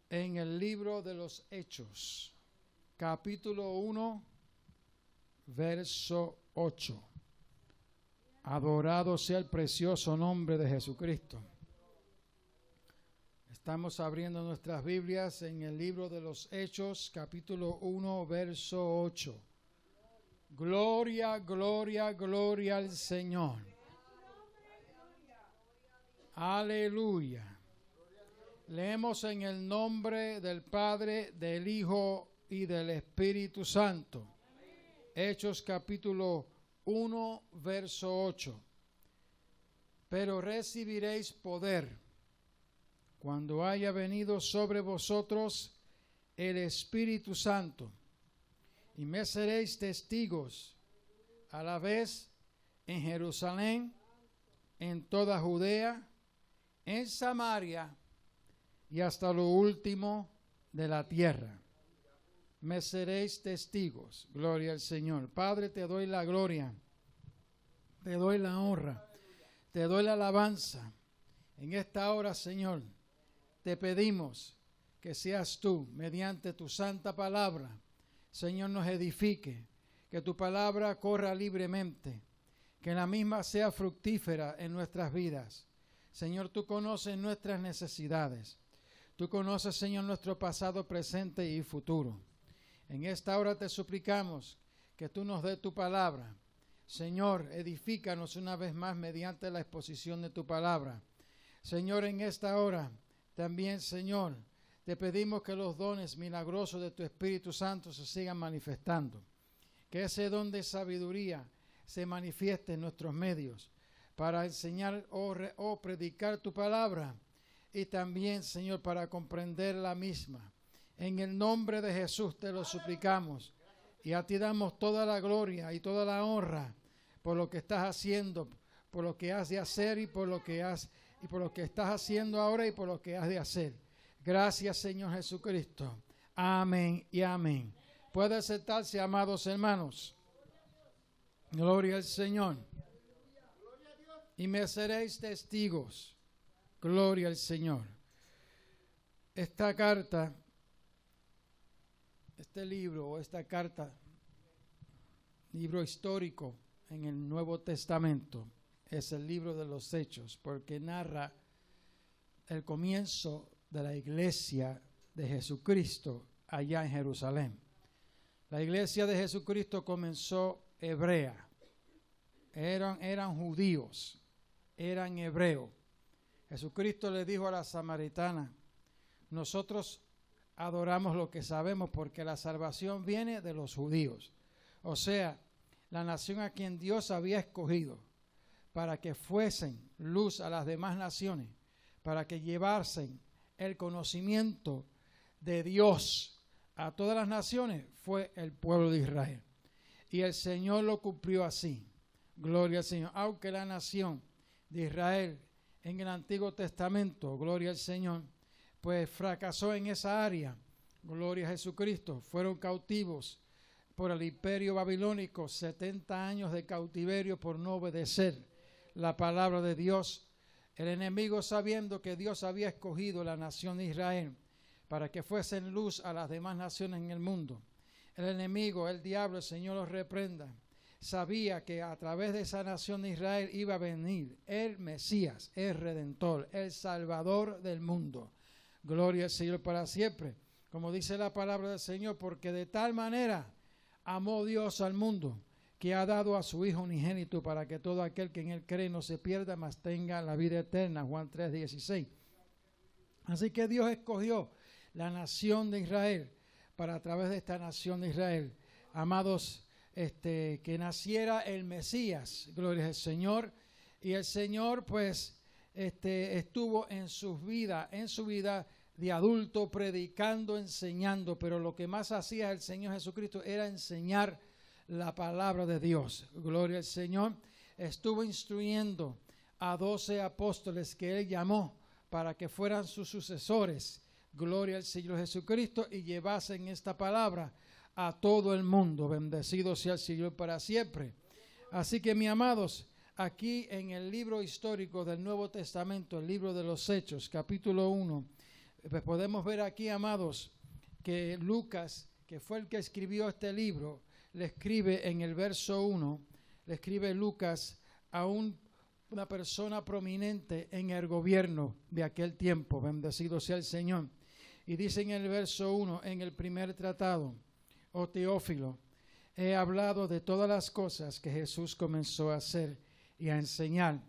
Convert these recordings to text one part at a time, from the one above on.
en el libro de los Hechos, capítulo 1, verso 8. Adorado sea el precioso nombre de Jesucristo. Estamos abriendo nuestras Biblias en el libro de los Hechos, capítulo 1, verso 8. Gloria, gloria, gloria al Señor. Aleluya. Leemos en el nombre del Padre, del Hijo y del Espíritu Santo. Hechos capítulo 1, verso 8. Pero recibiréis poder cuando haya venido sobre vosotros el Espíritu Santo, y me seréis testigos a la vez en Jerusalén, en toda Judea, en Samaria y hasta lo último de la tierra. Me seréis testigos. Gloria al Señor. Padre, te doy la gloria, te doy la honra, te doy la alabanza. En esta hora, Señor, te pedimos que seas tú, mediante tu santa palabra, Señor, nos edifique, que tu palabra corra libremente, que la misma sea fructífera en nuestras vidas. Señor, tú conoces nuestras necesidades. Tú conoces, Señor, nuestro pasado, presente y futuro. En esta hora te suplicamos que tú nos des tu palabra. Señor, edifícanos una vez más mediante la exposición de tu palabra. Señor, en esta hora también, Señor, te pedimos que los dones milagrosos de tu Espíritu Santo se sigan manifestando. Que ese don de sabiduría se manifieste en nuestros medios para enseñar o predicar tu palabra, y también, Señor, para comprender la misma. En el nombre de Jesús te lo suplicamos, y a ti damos toda la gloria y toda la honra por lo que estás haciendo, por lo que has de hacer y por lo que estás haciendo ahora y por lo que has de hacer. Gracias, Señor Jesucristo. Amén y amén. Puede sentarse, amados hermanos. Gloria al Señor. Y me seréis testigos. Gloria al Señor. Esta carta, este libro o esta carta, libro histórico en el Nuevo Testamento, es el libro de los Hechos, porque narra el comienzo de la iglesia de Jesucristo allá en Jerusalén. La iglesia de Jesucristo comenzó hebrea. Eran judíos, eran hebreos. Jesucristo le dijo a la samaritana: nosotros adoramos lo que sabemos porque la salvación viene de los judíos. O sea, la nación a quien Dios había escogido para que fuesen luz a las demás naciones, para que llevasen el conocimiento de Dios a todas las naciones, fue el pueblo de Israel. Y el Señor lo cumplió así. Gloria al Señor. Aunque la nación de Israel en el Antiguo Testamento, gloria al Señor, pues fracasó en esa área, gloria a Jesucristo, fueron cautivos por el imperio babilónico, 70 años de cautiverio por no obedecer la palabra de Dios. El enemigo, sabiendo que Dios había escogido la nación de Israel para que fuesen luz a las demás naciones en el mundo, el enemigo, el diablo, el Señor los reprenda, sabía que a través de esa nación de Israel iba a venir el Mesías, el Redentor, el Salvador del mundo. Gloria al Señor para siempre. Como dice la palabra del Señor, porque de tal manera amó Dios al mundo, que ha dado a su Hijo unigénito para que todo aquel que en él cree no se pierda, mas tenga la vida eterna. Juan 3:16. Así que Dios escogió la nación de Israel para, a través de esta nación de Israel, amados, que naciera el Mesías. Gloria al Señor. Y el Señor pues estuvo en su vida de adulto predicando, enseñando, pero lo que más hacía el Señor Jesucristo era enseñar la palabra de Dios. Gloria al Señor. Estuvo instruyendo a 12 apóstoles que él llamó para que fueran sus sucesores. Gloria al Señor Jesucristo, y llevasen esta palabra a todo el mundo. Bendecido sea el Señor para siempre. Así que, mis amados, aquí en el libro histórico del Nuevo Testamento, el libro de los Hechos, capítulo 1, Pues podemos ver aquí, amados, que Lucas, que fue el que escribió este libro, le escribe en el verso 1, le escribe Lucas a una persona prominente en el gobierno de aquel tiempo, bendecido sea el Señor. Y dice en el verso 1, en el primer tratado, oh Teófilo, he hablado de todas las cosas que Jesús comenzó a hacer y a enseñar.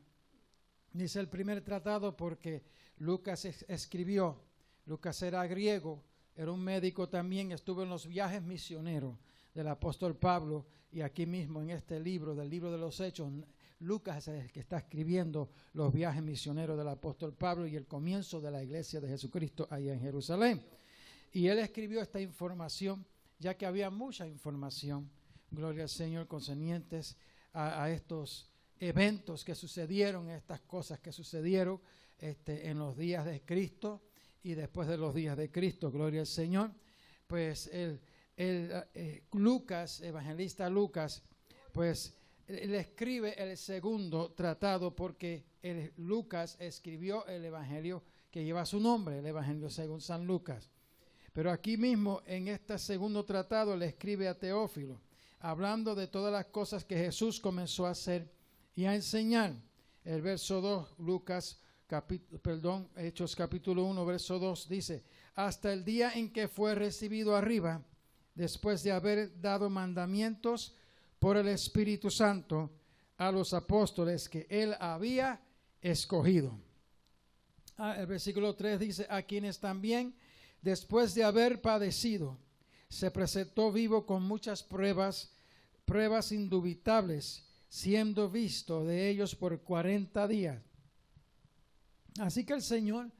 Dice el primer tratado porque Lucas escribió. Lucas era griego, era un médico también, estuvo en los viajes misioneros del apóstol Pablo, y aquí mismo en este libro, del libro de los Hechos, Lucas es el que está escribiendo los viajes misioneros del apóstol Pablo y el comienzo de la iglesia de Jesucristo allá en Jerusalén. Y él escribió esta información, ya que había mucha información, gloria al Señor, concernientes a estos eventos que sucedieron, estas cosas que sucedieron en los días de Cristo y después de los días de Cristo, gloria al Señor. Pues Lucas, evangelista Lucas, pues le escribe el segundo tratado porque Lucas escribió el evangelio que lleva su nombre, el evangelio según San Lucas. Pero aquí mismo en este segundo tratado le escribe a Teófilo, hablando de todas las cosas que Jesús comenzó a hacer y a enseñar. El verso 2, Hechos capítulo 1, verso 2 dice, hasta el día en que fue recibido arriba, después de haber dado mandamientos por el Espíritu Santo a los apóstoles que él había escogido. El versículo 3 dice, a quienes también, después de haber padecido, se presentó vivo con muchas pruebas indubitables, siendo visto de ellos por 40 días. Así que el Señor,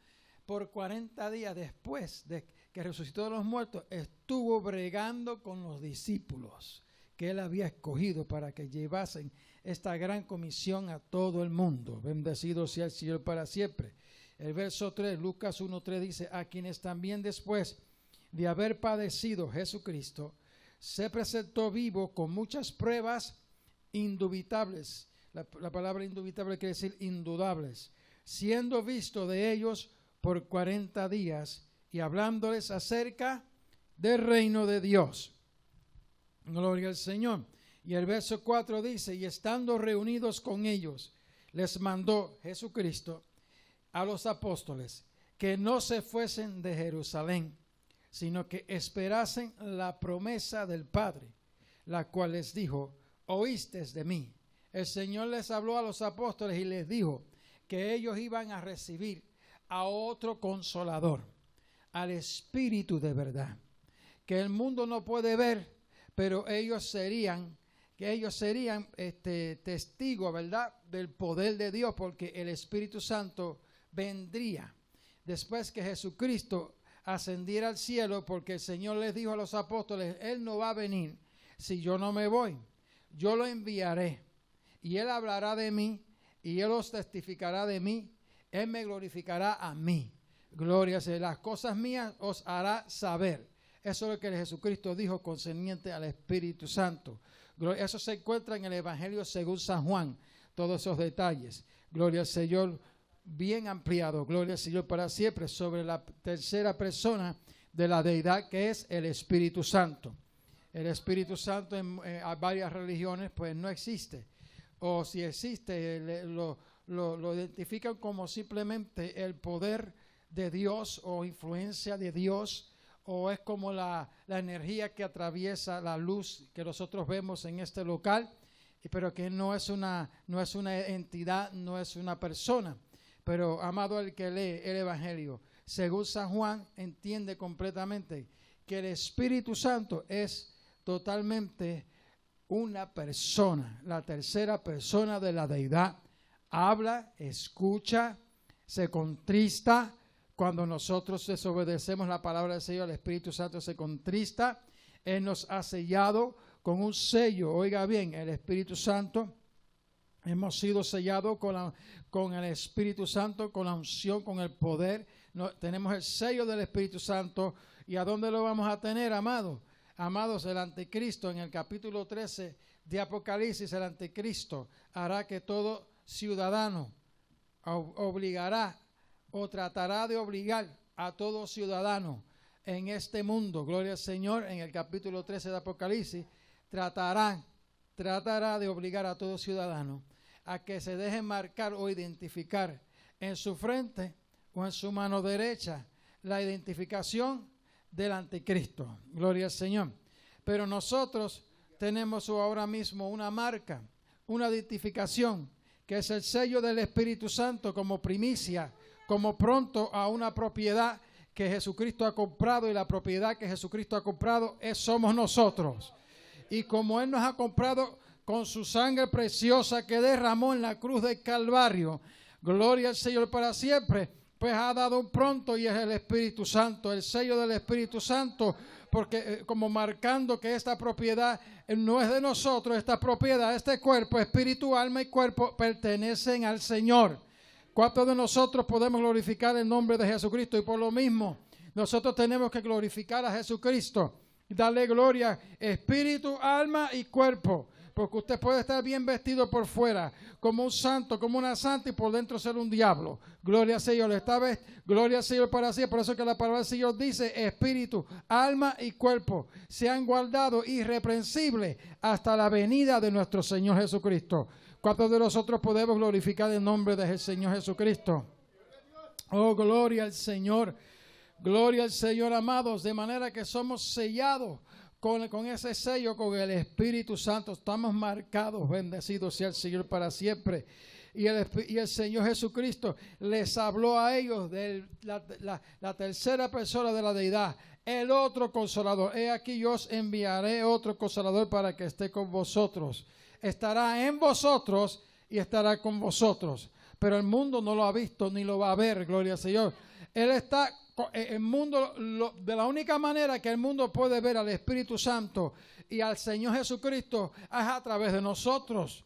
por 40 días después de que resucitó de los muertos, estuvo bregando con los discípulos que él había escogido para que llevasen esta gran comisión a todo el mundo. Bendecido sea el Señor para siempre. El verso 3, Lucas 1:3 dice, a quienes también después de haber padecido Jesucristo, se presentó vivo con muchas pruebas indubitables. La palabra indubitable quiere decir indudables, siendo visto de ellos por 40 días y hablándoles acerca del reino de Dios. Gloria al Señor. Y el verso 4 dice, y estando reunidos con ellos, les mandó Jesucristo a los apóstoles que no se fuesen de Jerusalén, sino que esperasen la promesa del Padre, la cual les dijo, oístes de mí. El Señor les habló a los apóstoles y les dijo que ellos iban a recibir a otro consolador, al Espíritu de verdad, que el mundo no puede ver, pero ellos serían testigos, ¿verdad?, del poder de Dios, porque el Espíritu Santo vendría después que Jesucristo ascendiera al cielo, porque el Señor les dijo a los apóstoles, Él no va a venir si yo no me voy, yo lo enviaré y Él hablará de mí y Él os testificará de mí, Él me glorificará a mí. Gloria a Dios, las cosas mías os hará saber. Eso es lo que Jesucristo dijo concerniente al Espíritu Santo. Eso se encuentra en el Evangelio según San Juan, todos esos detalles. Gloria al Señor, bien ampliado, gloria al Señor para siempre, sobre la tercera persona de la deidad que es el Espíritu Santo. El Espíritu Santo en varias religiones pues no existe, o si existe lo identifican como simplemente el poder de Dios o influencia de Dios, o es como la energía que atraviesa la luz que nosotros vemos en este local, pero que no es una entidad, no es una persona. Pero amado, el que lee el Evangelio según San Juan entiende completamente que el Espíritu Santo es totalmente una persona, la tercera persona de la deidad. Habla, escucha, se contrista. Cuando nosotros desobedecemos la palabra del Señor, el Espíritu Santo se contrista. Él nos ha sellado con un sello. Oiga bien, el Espíritu Santo, hemos sido sellados con el Espíritu Santo, con la unción, con el poder. Tenemos el sello del Espíritu Santo. ¿Y a dónde lo vamos a tener, amados? Amados, el anticristo, en el capítulo 13 de Apocalipsis, el anticristo hará que todo ciudadano obligará o tratará de obligar a todo ciudadano en este mundo, gloria al Señor, en el capítulo 13 de Apocalipsis, tratará de obligar a todo ciudadano a que se deje marcar o identificar en su frente o en su mano derecha la identificación del anticristo, gloria al Señor. Pero nosotros tenemos ahora mismo una marca, una identificación, que es el sello del Espíritu Santo como primicia, como pronto a una propiedad que Jesucristo ha comprado, y la propiedad que Jesucristo ha comprado somos nosotros. Y como Él nos ha comprado con su sangre preciosa que derramó en la cruz del Calvario, gloria al Señor para siempre, pues ha dado un pronto, y es el Espíritu Santo, el sello del Espíritu Santo, porque como marcando que esta propiedad no es de nosotros, esta propiedad, este cuerpo, espíritu, alma y cuerpo pertenecen al Señor. ¿Cuántos de nosotros podemos glorificar el nombre de Jesucristo? Y por lo mismo, nosotros tenemos que glorificar a Jesucristo, darle gloria, espíritu, alma y cuerpo. Porque usted puede estar bien vestido por fuera, como un santo, como una santa, y por dentro ser un diablo. Gloria al Señor. Esta vez, gloria al Señor para sí. Por eso que la palabra del Señor dice: espíritu, alma y cuerpo sean guardados irreprensibles hasta la venida de nuestro Señor Jesucristo. ¿Cuántos de nosotros podemos glorificar el nombre del Señor Jesucristo? Oh, gloria al Señor. Gloria al Señor, amados. De manera que somos sellados con ese sello, con el Espíritu Santo. Estamos marcados, bendecidos sea el Señor para siempre. Y el Señor Jesucristo les habló a ellos de la tercera persona de la deidad, el otro consolador. He aquí, yo os enviaré otro consolador para que esté con vosotros. Estará en vosotros y estará con vosotros. Pero el mundo no lo ha visto ni lo va a ver, gloria al Señor. Él está, el mundo, de la única manera que el mundo puede ver al Espíritu Santo y al Señor Jesucristo es a través de nosotros.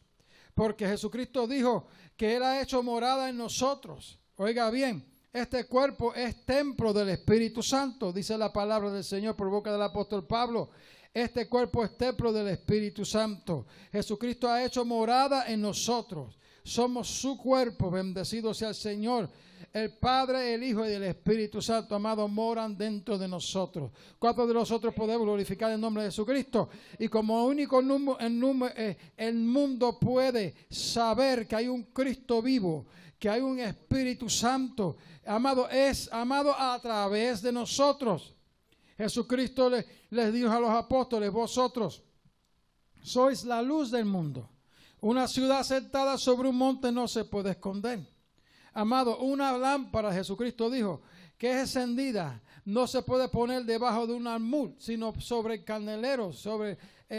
Porque Jesucristo dijo que Él ha hecho morada en nosotros. Oiga bien, este cuerpo es templo del Espíritu Santo, dice la palabra del Señor por boca del apóstol Pablo. Este cuerpo es templo del Espíritu Santo. Jesucristo ha hecho morada en nosotros. Somos su cuerpo, bendecido sea el Señor. El Padre, el Hijo y el Espíritu Santo, amado, moran dentro de nosotros. ¿Cuántos de nosotros podemos glorificar el nombre de Jesucristo? Y como único el mundo puede saber que hay un Cristo vivo, que hay un Espíritu Santo, amado, es amado a través de nosotros. Jesucristo les dijo a los apóstoles: vosotros sois la luz del mundo. Una ciudad sentada sobre un monte no se puede esconder. Amado, una lámpara, Jesucristo dijo, que es encendida, no se puede poner debajo de un almud, sino sobre el candelero, sobre,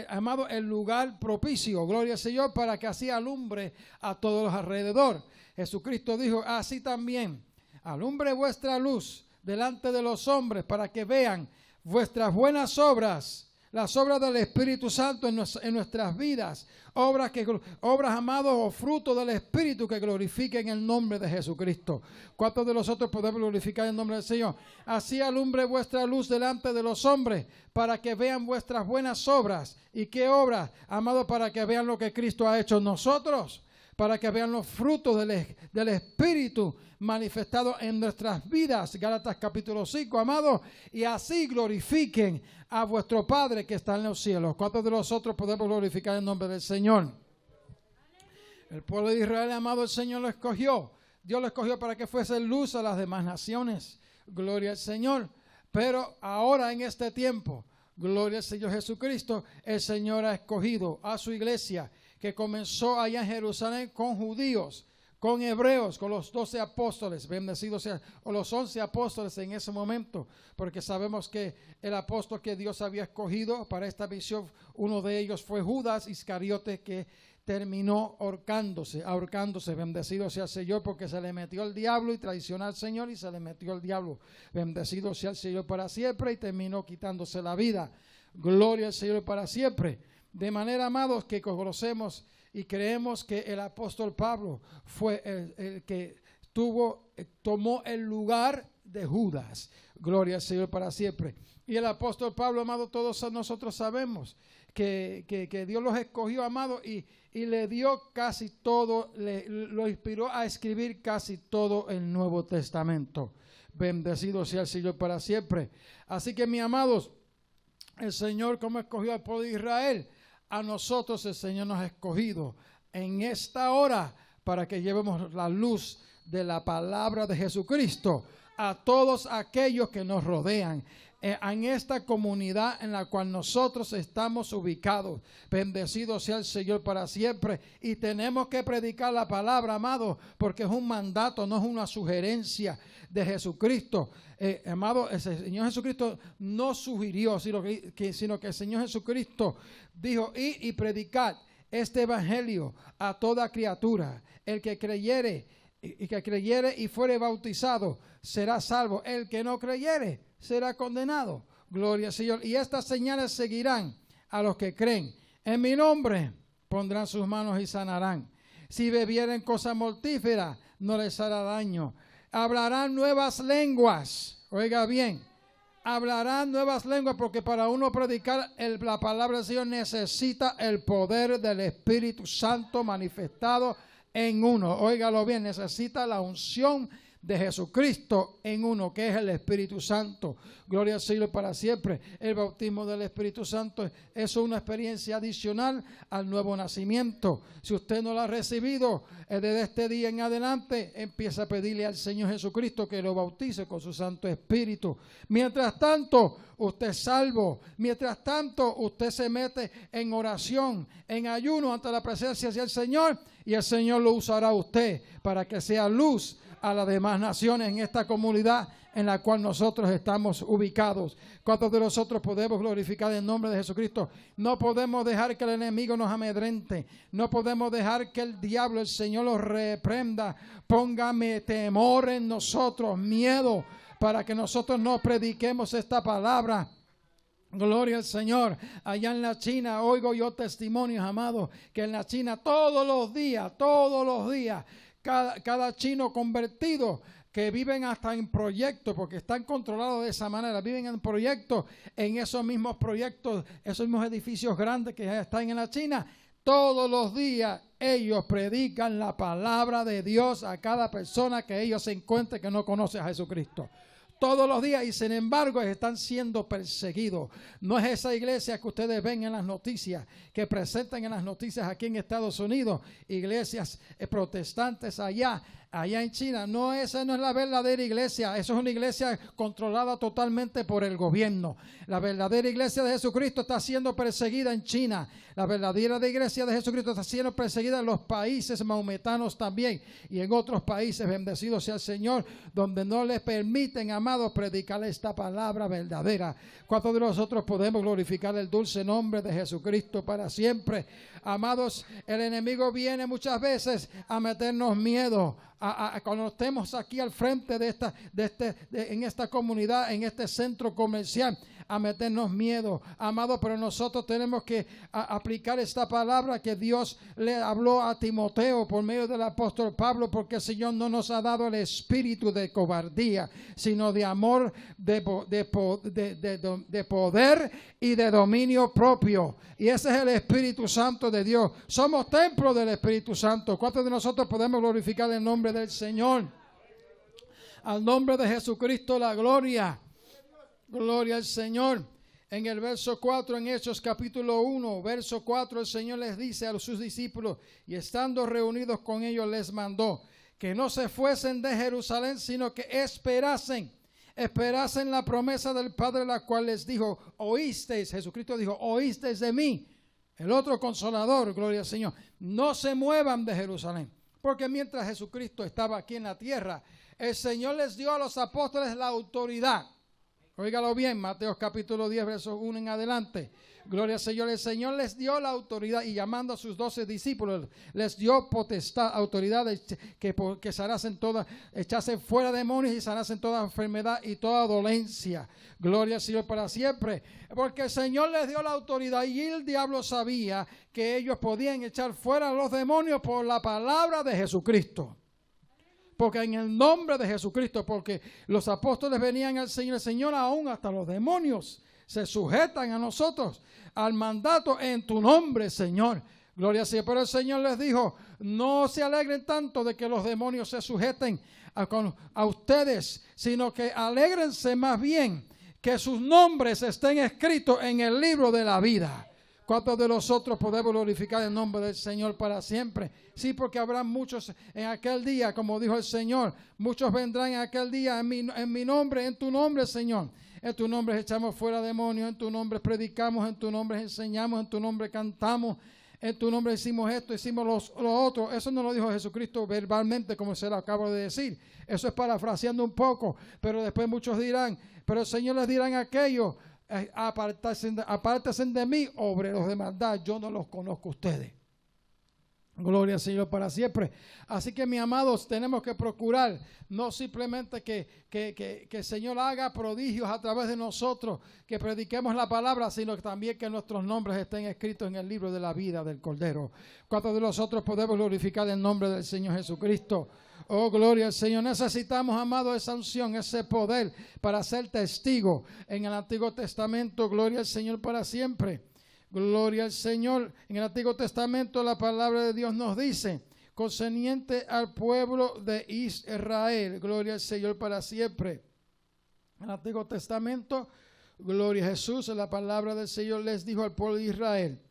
amado, el lugar propicio, gloria al Señor, para que así alumbre a todos los alrededor. Jesucristo dijo: así también, alumbre vuestra luz delante de los hombres, para que vean vuestras buenas obras, las obras del Espíritu Santo en nuestras vidas, obras, amados, o frutos del Espíritu que glorifiquen el nombre de Jesucristo. ¿Cuántos de nosotros podemos glorificar el nombre del Señor? Así alumbre vuestra luz delante de los hombres, para que vean vuestras buenas obras. ¿Y qué obras, amados? Para que vean lo que Cristo ha hecho en nosotros, para que vean los frutos del Espíritu manifestados en nuestras vidas. Gálatas capítulo 5, amados, y así glorifiquen a vuestro Padre que está en los cielos. ¿Cuántos de nosotros podemos glorificar el nombre del Señor? El pueblo de Israel, amado, el Señor lo escogió. Dios lo escogió para que fuese luz a las demás naciones. Gloria al Señor. Pero ahora en este tiempo, gloria al Señor Jesucristo, el Señor ha escogido a su iglesia, que comenzó allá en Jerusalén con judíos, con hebreos, con los 12 apóstoles, bendecidos sean, o los 11 apóstoles en ese momento, porque sabemos que el apóstol que Dios había escogido para esta misión, uno de ellos fue Judas Iscariote, que terminó ahorcándose, bendecido sea el Señor, porque se le metió el diablo y traicionó al Señor, y se le metió el diablo, bendecido sea el Señor para siempre, y terminó quitándose la vida. Gloria al Señor para siempre. De manera, amados, que conocemos y creemos que el apóstol Pablo fue el que tomó el lugar de Judas. Gloria al Señor para siempre. Y el apóstol Pablo, amado, todos nosotros sabemos que Dios los escogió, amado, y le dio casi todo, lo inspiró a escribir casi todo el Nuevo Testamento. Bendecido sea el Señor para siempre. Así que, mis amados, el Señor, como escogió al pueblo de Israel, a nosotros el Señor nos ha escogido en esta hora para que llevemos la luz de la palabra de Jesucristo a todos aquellos que nos rodean, en esta comunidad en la cual nosotros estamos ubicados. Bendecido sea el Señor para siempre. Y tenemos que predicar la palabra, amado, porque es un mandato, no es una sugerencia de Jesucristo. Amado, el Señor Jesucristo no sugirió, sino que el Señor Jesucristo dijo: id y predicad este evangelio a toda criatura. El que creyere y fuere bautizado será salvo. El que no creyere será condenado. Gloria al Señor. Y estas señales seguirán a los que creen. En mi nombre pondrán sus manos y sanarán. Si bebieren cosa mortífera, no les hará daño. Hablarán nuevas lenguas. Oiga bien, hablarán nuevas lenguas, porque para uno predicar la palabra del Señor necesita el poder del Espíritu Santo manifestado en uno. Óigalo bien, necesita la unción de Jesucristo en uno, que es el Espíritu Santo. Gloria al Señor para siempre. El bautismo del Espíritu Santo es una experiencia adicional al nuevo nacimiento. Si usted no lo ha recibido, desde este día en adelante empieza a pedirle al Señor Jesucristo que lo bautice con su Santo Espíritu. Mientras tanto, usted es salvo. Mientras tanto, usted se mete en oración, en ayuno ante la presencia del Señor, y el Señor lo usará a usted para que sea luz a las demás naciones en esta comunidad en la cual nosotros estamos ubicados. ¿Cuántos de nosotros podemos glorificar el nombre de Jesucristo? No podemos dejar que el enemigo nos amedrente. No podemos dejar que el diablo, el Señor, los reprenda. Póngame temor en nosotros, miedo, para que nosotros no prediquemos esta palabra. Gloria al Señor. Allá en la China oigo yo testimonios, amados, que en la China todos los días, cada chino convertido, que viven hasta en proyectos, porque están controlados de esa manera, viven en proyectos, en esos mismos proyectos, esos mismos edificios grandes que están en la China. Todos los días ellos predican la palabra de Dios a cada persona que ellos se encuentren que no conoce a Jesucristo. Todos los días, y sin embargo están siendo perseguidos. No es esa iglesia que ustedes ven en las noticias, que presentan en las noticias aquí en Estados Unidos, iglesias protestantes allá en China. No, esa no es la verdadera iglesia. Eso es una iglesia controlada totalmente por el gobierno. La verdadera iglesia de Jesucristo está siendo perseguida en China. La verdadera iglesia de Jesucristo está siendo perseguida en los países maometanos también, y en otros países, bendecido sea el Señor, donde no les permiten, amados, predicar esta palabra verdadera. ¿Cuántos de nosotros podemos glorificar el dulce nombre de Jesucristo para siempre? Amados, el enemigo viene muchas veces a meternos miedo, cuando estemos aquí al frente en esta comunidad, en este centro comercial, a meternos miedo, amado, pero nosotros tenemos que aplicar esta palabra que Dios le habló a Timoteo por medio del apóstol Pablo, porque el Señor no nos ha dado el espíritu de cobardía, sino de amor, de poder y de dominio propio. Y ese es el Espíritu Santo de Dios. Somos templo del Espíritu Santo. ¿Cuántos de nosotros podemos glorificar el nombre del Señor? Al nombre de Jesucristo la gloria. Gloria al Señor. En el verso 4, en Hechos capítulo 1, verso 4, el Señor les dice a sus discípulos, y estando reunidos con ellos les mandó que no se fuesen de Jerusalén, sino que esperasen la promesa del Padre, la cual les dijo: oísteis, Jesucristo dijo, oísteis de mí. El otro consolador, gloria al Señor. No se muevan de Jerusalén, porque mientras Jesucristo estaba aquí en la tierra, el Señor les dio a los apóstoles la autoridad. Óigalo bien, Mateo capítulo 10, versos 1 en adelante. Gloria al Señor. El Señor les dio la autoridad, y llamando a sus 12 discípulos, les dio potestad, autoridad que sanasen todas, echasen fuera demonios y sanasen toda enfermedad y toda dolencia. Gloria al Señor para siempre. Porque el Señor les dio la autoridad, y el diablo sabía que ellos podían echar fuera a los demonios por la palabra de Jesucristo. Porque en el nombre de Jesucristo, porque los apóstoles venían al Señor, el Señor, aún hasta los demonios se sujetan a nosotros, al mandato en tu nombre, Señor. Gloria a Dios. Pero el Señor les dijo: no se alegren tanto de que los demonios se sujeten a ustedes, sino que alégrense más bien que sus nombres estén escritos en el libro de la vida. ¿Cuántos de nosotros podemos glorificar el nombre del Señor para siempre? Sí, porque habrá muchos en aquel día, como dijo el Señor, muchos vendrán en aquel día en mi nombre, en tu nombre, Señor. En tu nombre echamos fuera demonios, en tu nombre predicamos, en tu nombre enseñamos, en tu nombre cantamos, en tu nombre hicimos esto, hicimos lo otro. Eso no lo dijo Jesucristo verbalmente, como se lo acabo de decir. Eso es parafraseando un poco, pero después muchos dirán, pero el Señor les dirán aquello: apártense de mí, obreros de maldad, yo no los conozco a ustedes. Gloria al Señor para siempre. Así que, mis amados, tenemos que procurar no simplemente que el Señor haga prodigios a través de nosotros, que prediquemos la palabra, sino también que nuestros nombres estén escritos en el libro de la vida del Cordero. ¿Cuántos de nosotros podemos glorificar el nombre del Señor Jesucristo? Oh, gloria al Señor. Necesitamos, amado, esa unción, ese poder para ser testigo. En el Antiguo Testamento, gloria al Señor para siempre. Gloria al Señor. En el Antiguo Testamento la palabra de Dios nos dice, concerniente al pueblo de Israel, gloria al Señor para siempre. En el Antiguo Testamento, gloria a Jesús, la palabra del Señor les dijo al pueblo de Israel,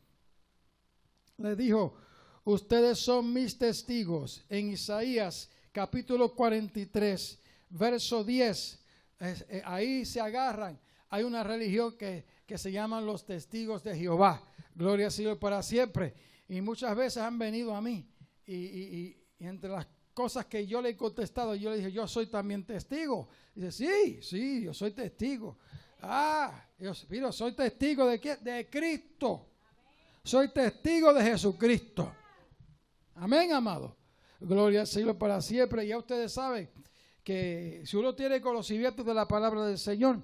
les dijo: ustedes son mis testigos. En Isaías capítulo 43, verso 10, ahí se agarran. Hay una religión que se llaman los testigos de Jehová. Gloria al Señor para siempre. Y muchas veces han venido a mí. Y entre las cosas que yo le he contestado, yo le dije: yo soy también testigo. Dice: sí, yo soy testigo. Yo soy testigo ¿de qué? De Cristo. Soy testigo de Jesucristo. Amén, amado. Gloria al Señor para siempre. Y ya ustedes saben que si uno tiene conocimiento de la palabra del Señor,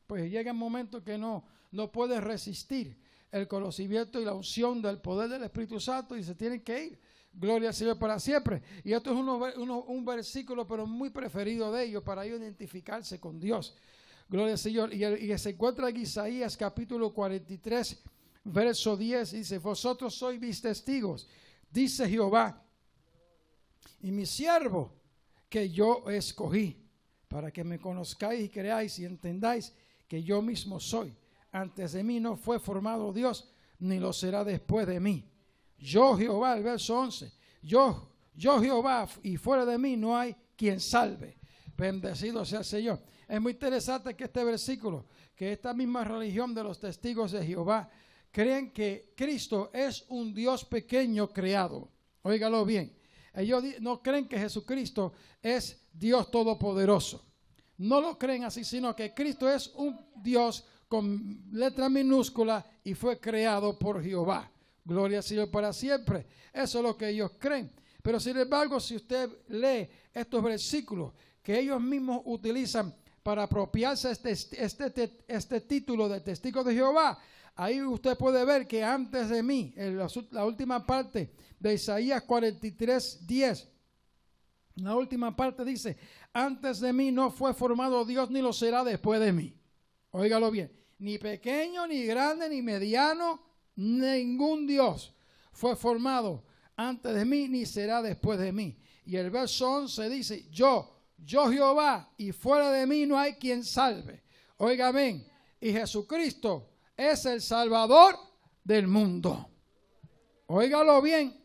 pues llega un momento que no puede resistir el conocimiento y la unción del poder del Espíritu Santo y se tienen que ir. Gloria al Señor para siempre. Y esto es un versículo, pero muy preferido de ellos, para ellos identificarse con Dios. Gloria al Señor. Y se encuentra en Isaías capítulo 43, verso 10. Dice: vosotros sois mis testigos, dice Jehová, y mi siervo que yo escogí, para que me conozcáis y creáis y entendáis que yo mismo soy. Antes de mí no fue formado Dios, ni lo será después de mí. Yo Jehová, el verso 11, yo Jehová, y fuera de mí no hay quien salve. Bendecido sea el Señor. Es muy interesante que este versículo, que esta misma religión de los testigos de Jehová, creen que Cristo es un Dios pequeño creado. Óigalo bien. Ellos no creen que Jesucristo es Dios todopoderoso. No lo creen así, sino que Cristo es un Dios con letra minúscula y fue creado por Jehová. Gloria al Señor para siempre. Eso es lo que ellos creen. Pero sin embargo, si usted lee estos versículos que ellos mismos utilizan para apropiarse este título de testigo de Jehová, ahí usted puede ver que antes de mí, en la última parte de Isaías 43, 10, la última parte dice: antes de mí no fue formado Dios, ni lo será después de mí. Óigalo bien. Ni pequeño, ni grande, ni mediano, ningún Dios fue formado antes de mí, ni será después de mí. Y el verso 11 dice: yo Jehová, y fuera de mí no hay quien salve. Oiga bien. Y Jesucristo es el Salvador del mundo. Óigalo bien.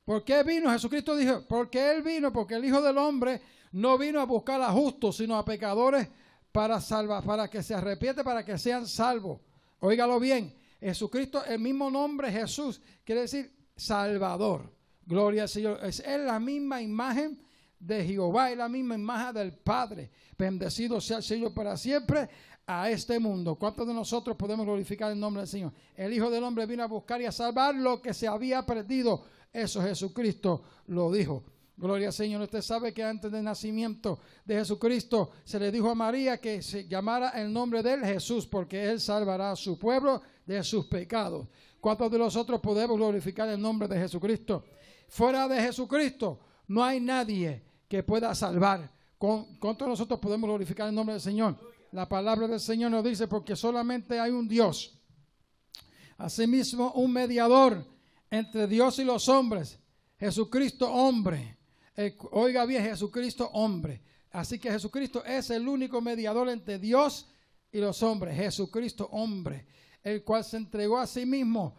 ¿Por qué vino? Jesucristo dijo, porque Él vino, porque el Hijo del Hombre no vino a buscar a justos, sino a pecadores para salvar, para que se arrepienten, para que sean salvos. Óigalo bien. Jesucristo, el mismo nombre Jesús, quiere decir Salvador. Gloria al Señor. Es la misma imagen de Jehová, es la misma imagen del Padre. Bendecido sea el Señor para siempre a este mundo. ¿Cuántos de nosotros podemos glorificar el nombre del Señor? El Hijo del Hombre vino a buscar y a salvar lo que se había perdido. Eso Jesucristo lo dijo. Gloria al Señor. Usted sabe que antes del nacimiento de Jesucristo se le dijo a María que se llamara el nombre de él Jesús, porque Él salvará a su pueblo de sus pecados. ¿Cuántos de nosotros podemos glorificar el nombre de Jesucristo? Fuera de Jesucristo no hay nadie que pueda salvar. ¿Cuántos de nosotros podemos glorificar el nombre del Señor? La palabra del Señor nos dice: porque solamente hay un Dios, asimismo un mediador entre Dios y los hombres, Jesucristo hombre, Oiga bien, Jesucristo hombre. Así que Jesucristo es el único mediador entre Dios y los hombres. Jesucristo hombre, el cual se entregó a sí mismo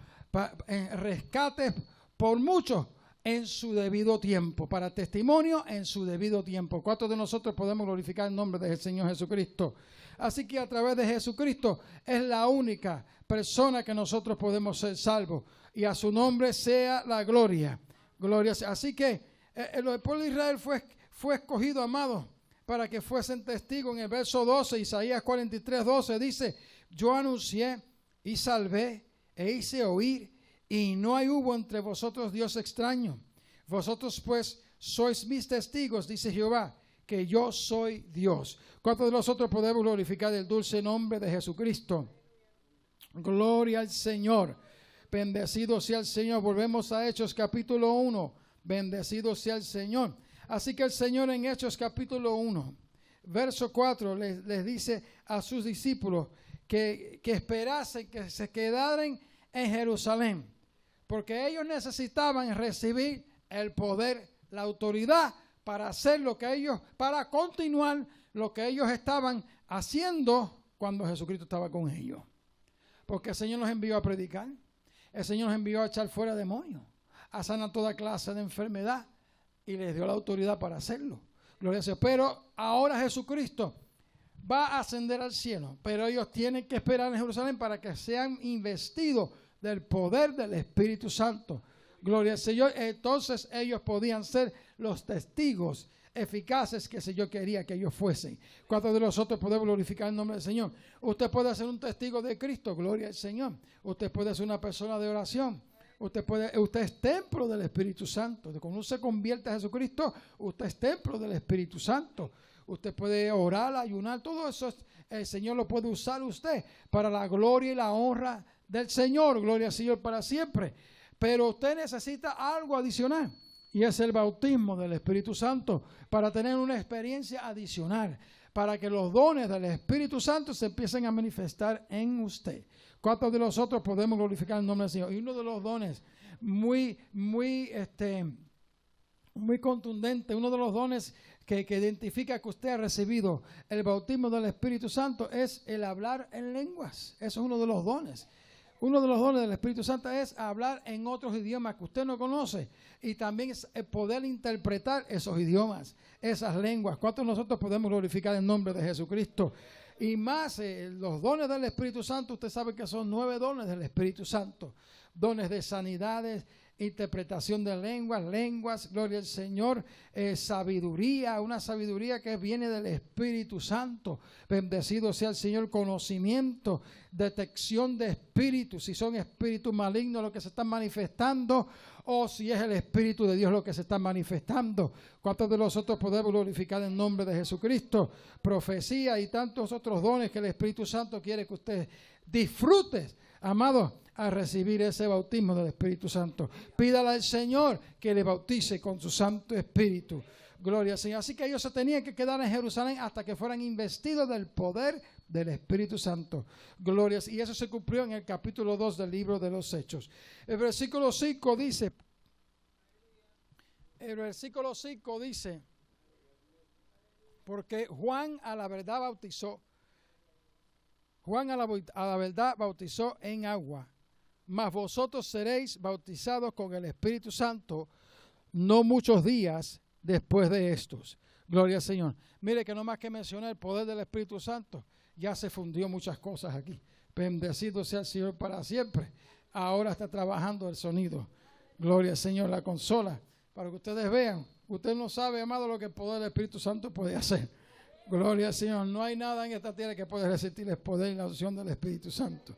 en rescate por muchos en su debido tiempo, para testimonio en su debido tiempo. ¿Cuántos de nosotros podemos glorificar el nombre del Señor Jesucristo? Así que a través de Jesucristo es la única persona que nosotros podemos ser salvos, y a su nombre sea la gloria. Gloria. Así que el pueblo de Israel fue escogido, amado, para que fuesen testigos. En el verso 12, Isaías 43, 12 dice: yo anuncié y salvé e hice oír, y no hubo entre vosotros Dios extraño. Vosotros pues sois mis testigos, dice Jehová, que yo soy Dios. ¿Cuántos de nosotros podemos glorificar el dulce nombre de Jesucristo? Gloria al Señor. Bendecido sea el Señor. Volvemos a Hechos capítulo 1. Bendecido sea el Señor. Así que el Señor en Hechos capítulo 1, verso 4, les dice a sus discípulos que esperasen, que se quedaran en Jerusalén, porque ellos necesitaban recibir el poder, la autoridad para hacer para continuar lo que ellos estaban haciendo cuando Jesucristo estaba con ellos. Porque el Señor nos envió a predicar, el Señor nos envió a echar fuera demonios, a sanar toda clase de enfermedad, y les dio la autoridad para hacerlo. Gloria a Dios. Pero ahora Jesucristo va a ascender al cielo, pero ellos tienen que esperar en Jerusalén para que sean investidos del poder del Espíritu Santo. Gloria al Señor. Entonces ellos podían ser los testigos eficaces que el Señor quería que ellos fuesen. ¿Cuántos de nosotros podemos glorificar el nombre del Señor? Usted puede ser un testigo de Cristo, gloria al Señor. Usted puede ser una persona de oración. Usted es templo del Espíritu Santo. Cuando uno se convierte a Jesucristo, usted es templo del Espíritu Santo. Usted puede orar, ayunar, todo eso el Señor lo puede usar usted para la gloria y la honra del Señor. Gloria al Señor para siempre. Pero usted necesita algo adicional, y es el bautismo del Espíritu Santo, para tener una experiencia adicional, para que los dones del Espíritu Santo se empiecen a manifestar en usted. ¿Cuántos de nosotros podemos glorificar el nombre del Señor? Y uno de los dones muy contundente, uno de los dones que identifica que usted ha recibido el bautismo del Espíritu Santo es el hablar en lenguas. Eso es uno de los dones. Uno de los dones del Espíritu Santo es hablar en otros idiomas que usted no conoce, y también es poder interpretar esos idiomas, esas lenguas. ¿Cuántos de nosotros podemos glorificar el nombre de Jesucristo? Y más, los dones del Espíritu Santo, usted sabe que son 9 dones del Espíritu Santo. Dones de sanidades, interpretación de lenguas, gloria al Señor, sabiduría, una sabiduría que viene del Espíritu Santo. Bendecido sea el Señor. Conocimiento, detección de espíritus, si son espíritus malignos los que se están manifestando, o si es el Espíritu de Dios lo que se está manifestando. ¿Cuántos de nosotros podemos glorificar el nombre de Jesucristo? Profecía y tantos otros dones que el Espíritu Santo quiere que usted disfrute, amado, a recibir ese bautismo del Espíritu Santo. Pídale al Señor que le bautice con su Santo Espíritu. Gloria al Señor. Así que ellos se tenían que quedar en Jerusalén hasta que fueran investidos del poder del Espíritu Santo. Gloria. Y eso se cumplió en el capítulo 2 del libro de los Hechos. El versículo 5 dice, porque Juan a la verdad bautizó en agua, mas vosotros seréis bautizados con el Espíritu Santo no muchos días después de estos. Gloria al Señor. Mire que no más que mencionar el poder del Espíritu Santo, ya se fundió muchas cosas aquí. Bendecido sea el Señor para siempre. Ahora está trabajando el sonido. Gloria al Señor, la consola, para que ustedes vean. Usted no sabe, amado, lo que el poder del Espíritu Santo puede hacer. Gloria al Señor. No hay nada en esta tierra que pueda resistir el poder y la unción del Espíritu Santo.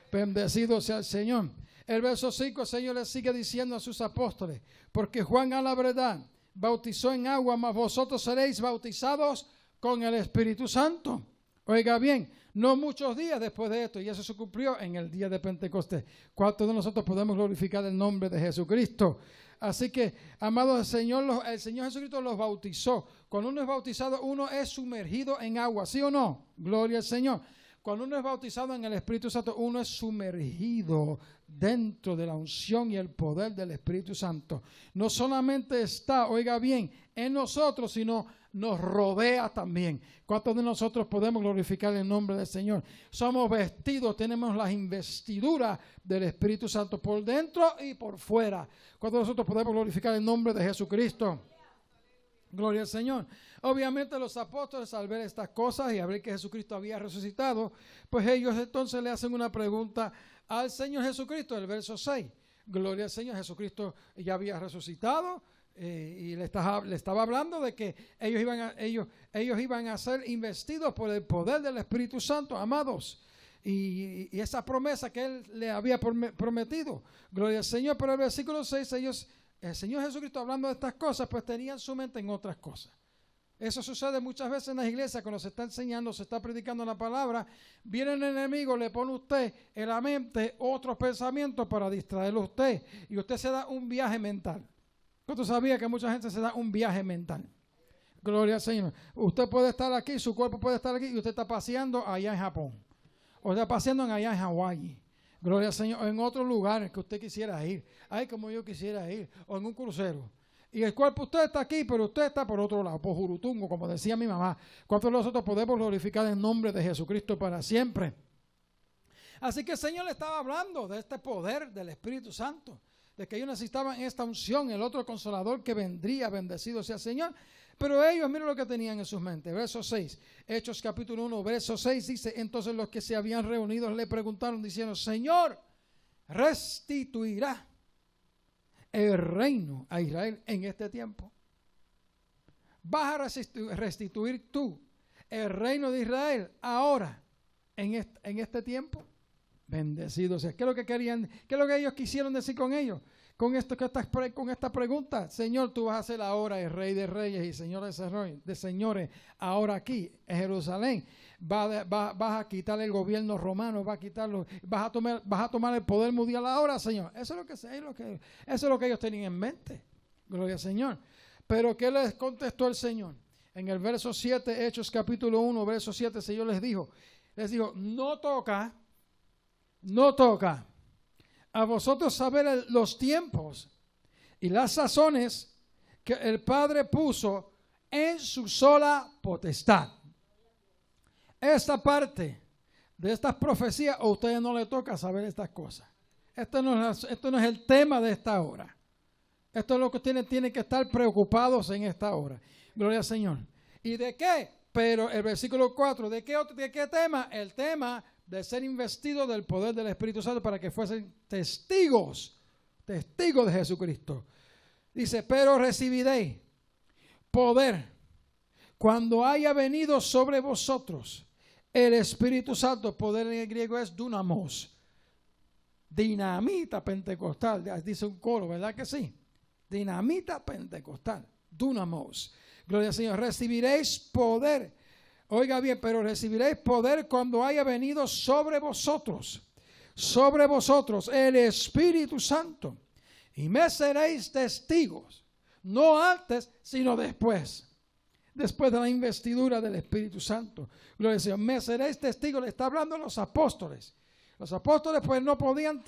Bendecido sea el Señor. El verso 5, el Señor le sigue diciendo a sus apóstoles, porque Juan a la verdad bautizó en agua, mas vosotros seréis bautizados con el Espíritu Santo. Oiga bien, no muchos días después de esto, y eso se cumplió en el día de Pentecostés. ¿Cuántos de nosotros podemos glorificar el nombre de Jesucristo? Así que, amados, el Señor Jesucristo los bautizó. Cuando uno es bautizado, uno es sumergido en agua, ¿sí o no? Gloria al Señor. Cuando uno es bautizado en el Espíritu Santo, uno es sumergido dentro de la unción y el poder del Espíritu Santo. No solamente está, oiga bien, en nosotros, sino nos rodea también. ¿Cuántos de nosotros podemos glorificar el nombre del Señor? Somos vestidos, tenemos las investiduras del Espíritu Santo por dentro y por fuera. ¿Cuántos de nosotros podemos glorificar el nombre de Jesucristo? Gloria al Señor. Obviamente los apóstoles, al ver estas cosas y al ver que Jesucristo había resucitado, pues ellos entonces le hacen una pregunta al Señor Jesucristo, el verso 6. Gloria al Señor, Jesucristo ya había resucitado y le estaba hablando de que ellos iban a ser investidos por el poder del Espíritu Santo, amados. Y esa promesa que Él le había prometido. Gloria al Señor. Pero el versículo 6, el Señor Jesucristo, hablando de estas cosas, pues tenían su mente en otras cosas. Eso sucede muchas veces en las iglesias cuando se está enseñando, se está predicando la palabra. Viene el enemigo, le pone a usted en la mente otros pensamientos para distraerlo a usted. Y usted se da un viaje mental. ¿Usted sabía que mucha gente se da un viaje mental? Gloria al Señor. Usted puede estar aquí, su cuerpo puede estar aquí y usted está paseando allá en Japón. O está paseando allá en Hawái. Gloria al Señor. O en otros lugares que usted quisiera ir. Ay, como yo quisiera ir. O en un crucero. Y el cuerpo, usted está aquí, pero usted está por otro lado, por Jurutungo, como decía mi mamá. ¿Cuántos de nosotros podemos glorificar el nombre de Jesucristo para siempre? Así que el Señor le estaba hablando de este poder del Espíritu Santo, de que ellos necesitaban esta unción, el otro consolador que vendría, bendecido sea el Señor. Pero ellos, miren lo que tenían en sus mentes. Verso 6, Hechos capítulo 1, verso 6 dice: entonces los que se habían reunido le preguntaron diciendo: Señor, ¿restituirá el reino a Israel en este tiempo? ¿Vas a restituir tú el reino de Israel ahora, en este tiempo? Bendecido sea. ¿Qué es lo que querían? ¿Qué es lo que ellos quisieron decir con ellos? Con esta pregunta: Señor, tú vas a ser ahora el Rey de Reyes y Señor de Señores, ahora aquí en Jerusalén. Vas a quitar el gobierno romano, vas a tomar el poder mundial ahora, Señor. Eso es lo que ellos tenían en mente. Gloria al Señor. Pero ¿qué les contestó el Señor? En el verso 7, Hechos capítulo 1, verso 7, el Señor les dijo, no toca a vosotros saber los tiempos y las sazones que el Padre puso en su sola potestad. Esta parte de estas profecías, a ustedes no les toca saber estas cosas. Esto no es el tema de esta hora. Esto es lo que tienen que estar preocupados en esta hora. Gloria al Señor. ¿Y de qué? Pero el versículo 4, ¿de qué tema? El tema de ser investidos del poder del Espíritu Santo para que fuesen testigos de Jesucristo. Dice: pero recibiréis poder cuando haya venido sobre vosotros el Espíritu Santo. Poder en el griego es dunamos, dinamita pentecostal. Dice un coro, ¿verdad que sí? Dinamita pentecostal, dunamos. Gloria al Señor. Recibiréis poder. Oiga bien, pero recibiréis poder cuando haya venido sobre vosotros el Espíritu Santo, y me seréis testigos, no antes, sino después de la investidura del Espíritu Santo. Gloria al Señor. Me seréis testigos. Le está hablando a los apóstoles. Los apóstoles pues no podían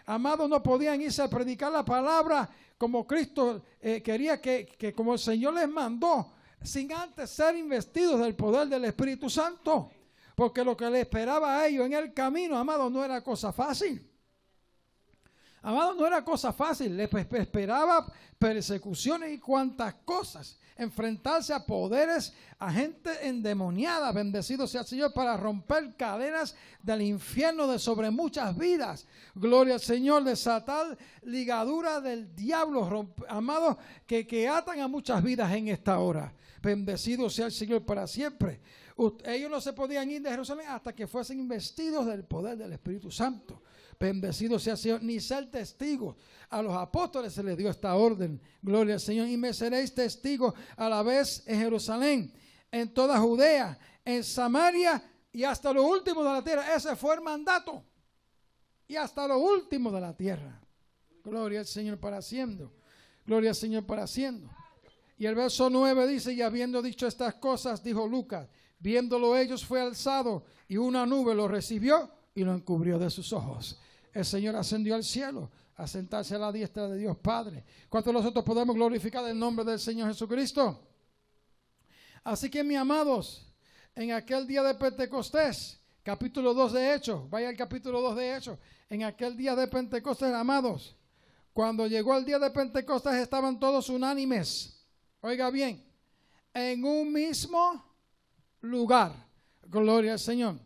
no podían irse a predicar la palabra como Cristo quería que como el Señor les mandó, sin antes ser investidos del poder del Espíritu Santo. Porque lo que les esperaba a ellos en el camino, amados, no era cosa fácil. Amados, no era cosa fácil. Les esperaba persecuciones y cuantas cosas. Enfrentarse a poderes, a gente endemoniada. Bendecido sea el Señor, para romper cadenas del infierno de sobre muchas vidas. Gloria al Señor. Desatar ligaduras del diablo, amados, que atan a muchas vidas en esta hora. Bendecido sea el Señor para siempre. Ellos no se podían ir de Jerusalén hasta que fuesen investidos del poder del Espíritu Santo. Bendecido sea el Señor, ni ser testigos. A los apóstoles se les dio esta orden. Gloria al Señor. Y me seréis testigos a la vez en Jerusalén, en toda Judea, en Samaria y hasta lo último de la tierra. Ese fue el mandato. Y hasta lo último de la tierra. Gloria al Señor para siempre. Gloria al Señor para siempre. Y el verso 9 dice: y habiendo dicho estas cosas, dijo Lucas: Viéndolo ellos fue alzado y una nube lo recibió y lo encubrió de sus ojos. El Señor ascendió al cielo a sentarse a la diestra de Dios Padre. ¿Cuántos de nosotros podemos glorificar el nombre del Señor Jesucristo? Así que, mis amados, en aquel día de Pentecostés, capítulo 2 de Hechos, vaya al capítulo 2 de Hechos, en aquel día de Pentecostés, amados, cuando llegó el día de Pentecostés estaban todos unánimes, oiga bien, en un mismo lugar, gloria al Señor.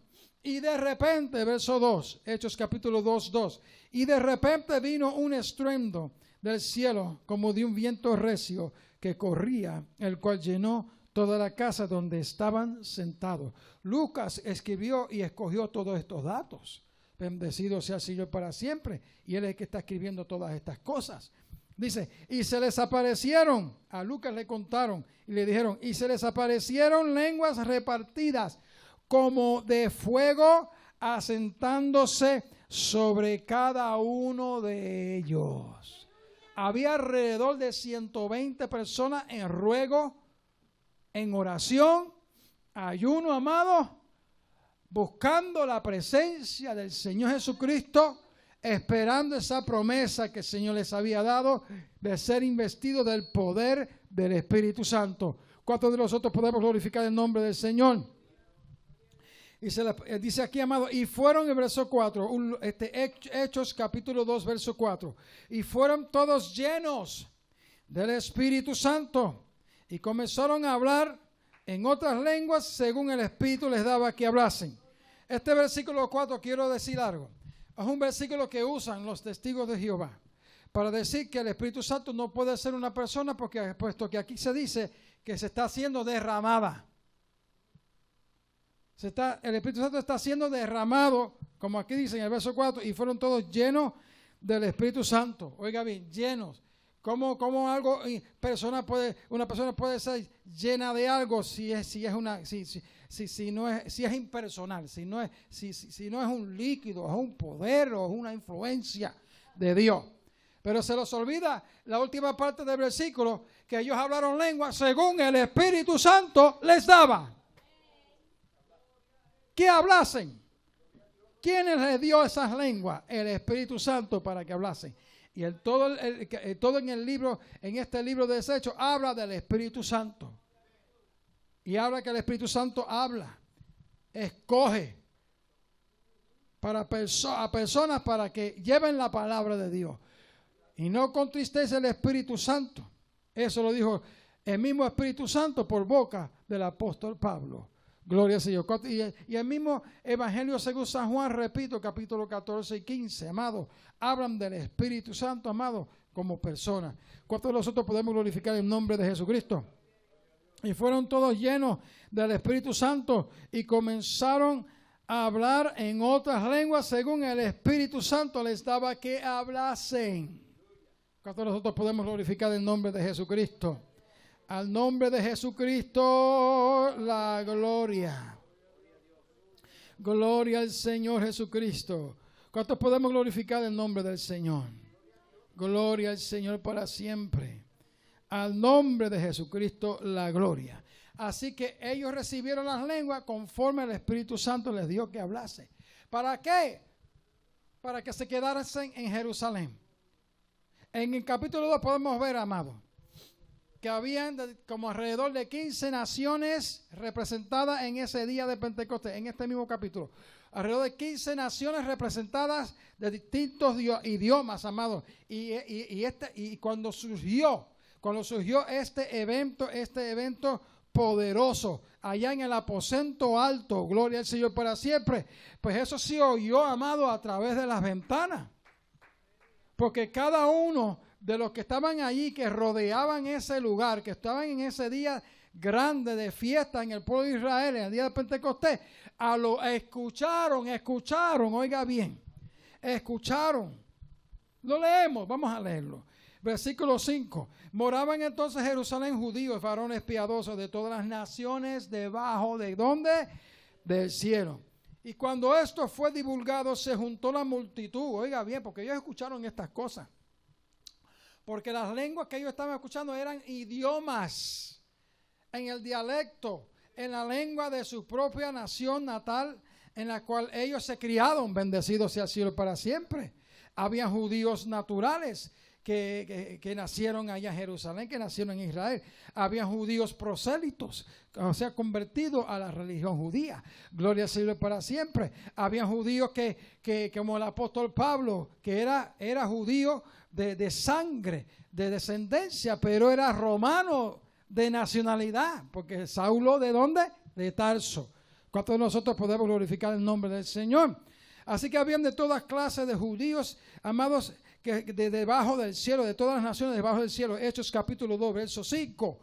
Y de repente, verso 2, Hechos capítulo 2, y de repente vino un estruendo del cielo como de un viento recio que corría, el cual llenó toda la casa donde estaban sentados. Lucas escribió y escogió todos estos datos. Bendecido sea el Señor para siempre. Y Él es el que está escribiendo todas estas cosas. Dice, y se les aparecieron, a Lucas le contaron y le dijeron, y se les aparecieron lenguas repartidas como de fuego, asentándose sobre cada uno de ellos. Había alrededor de 120 personas en ruego, en oración, ayuno, amado, buscando la presencia del Señor Jesucristo, esperando esa promesa que el Señor les había dado de ser investido del poder del Espíritu Santo. ¿Cuántos de nosotros podemos glorificar el nombre del Señor? Y dice aquí, amado, y fueron, en verso 4, Hechos capítulo 2, verso 4, y fueron todos llenos del Espíritu Santo y comenzaron a hablar en otras lenguas según el Espíritu les daba que hablasen. Este versículo 4, quiero decir algo, es un versículo que usan los testigos de Jehová para decir que el Espíritu Santo no puede ser una persona, porque puesto que aquí se dice que se está haciendo derramada. El Espíritu Santo está siendo derramado, como aquí dice en el verso 4, y fueron todos llenos del Espíritu Santo. Oiga bien, llenos. ¿Cómo una persona puede ser llena de algo si es impersonal, si no es un líquido, es un poder o es una influencia de Dios? Pero se les olvida la última parte del versículo, que ellos hablaron lengua según el Espíritu Santo les daba que hablasen. ¿Quién les dio esas lenguas? El Espíritu Santo, para que hablasen. Y todo en el libro, en este libro de Hechos, habla del Espíritu Santo. Y habla que el Espíritu Santo habla, escoge a personas para que lleven la palabra de Dios. Y no contristece el Espíritu Santo. Eso lo dijo el mismo Espíritu Santo por boca del apóstol Pablo. Gloria al Señor. Y el mismo Evangelio según San Juan, repito, capítulo 14 y 15, amado, hablan del Espíritu Santo, amado, como persona. ¿Cuántos de nosotros podemos glorificar el nombre de Jesucristo? Y fueron todos llenos del Espíritu Santo y comenzaron a hablar en otras lenguas según el Espíritu Santo les daba que hablasen. ¿Cuántos de nosotros podemos glorificar el nombre de Jesucristo? Al nombre de Jesucristo, la gloria. Gloria al Señor Jesucristo. ¿Cuántos podemos glorificar el nombre del Señor? Gloria al Señor para siempre. Al nombre de Jesucristo, la gloria. Así que ellos recibieron las lenguas conforme el Espíritu Santo les dio que hablase. ¿Para qué? Para que se quedasen en Jerusalén. En el capítulo 2 podemos ver, amado, que habían como alrededor de 15 naciones representadas en ese día de Pentecostés, en este mismo capítulo. Alrededor de 15 naciones representadas de distintos idiomas, amados. Y cuando surgió este evento poderoso, allá en el aposento alto, gloria al Señor para siempre, pues eso se oyó, amado, a través de las ventanas. Porque cada uno de los que estaban allí, que rodeaban ese lugar, que estaban en ese día grande de fiesta en el pueblo de Israel, en el día de Pentecostés, escucharon, oiga bien, escucharon. Lo leemos, vamos a leerlo. Versículo 5. Moraban entonces en Jerusalén judíos, varones piadosos de todas las naciones debajo de ¿dónde? Del cielo. Y cuando esto fue divulgado, se juntó la multitud, oiga bien, porque ellos escucharon estas cosas. Porque las lenguas que ellos estaban escuchando eran idiomas, en el dialecto, en la lengua de su propia nación natal, en la cual ellos se criaron, bendecido sea el cielo para siempre. Había judíos naturales que nacieron allá en Jerusalén, que nacieron en Israel. Había judíos prosélitos, o sea, convertidos a la religión judía. Gloria al cielo para siempre. Había judíos que como el apóstol Pablo, que era judío de sangre, de descendencia, pero era romano de nacionalidad, porque Saulo, ¿de dónde? De Tarso. ¿Cuántos de nosotros podemos glorificar el nombre del Señor? Así que habían de todas clases de judíos, amados, que de debajo del cielo, de todas las naciones debajo del cielo. Hechos capítulo 2, verso 5.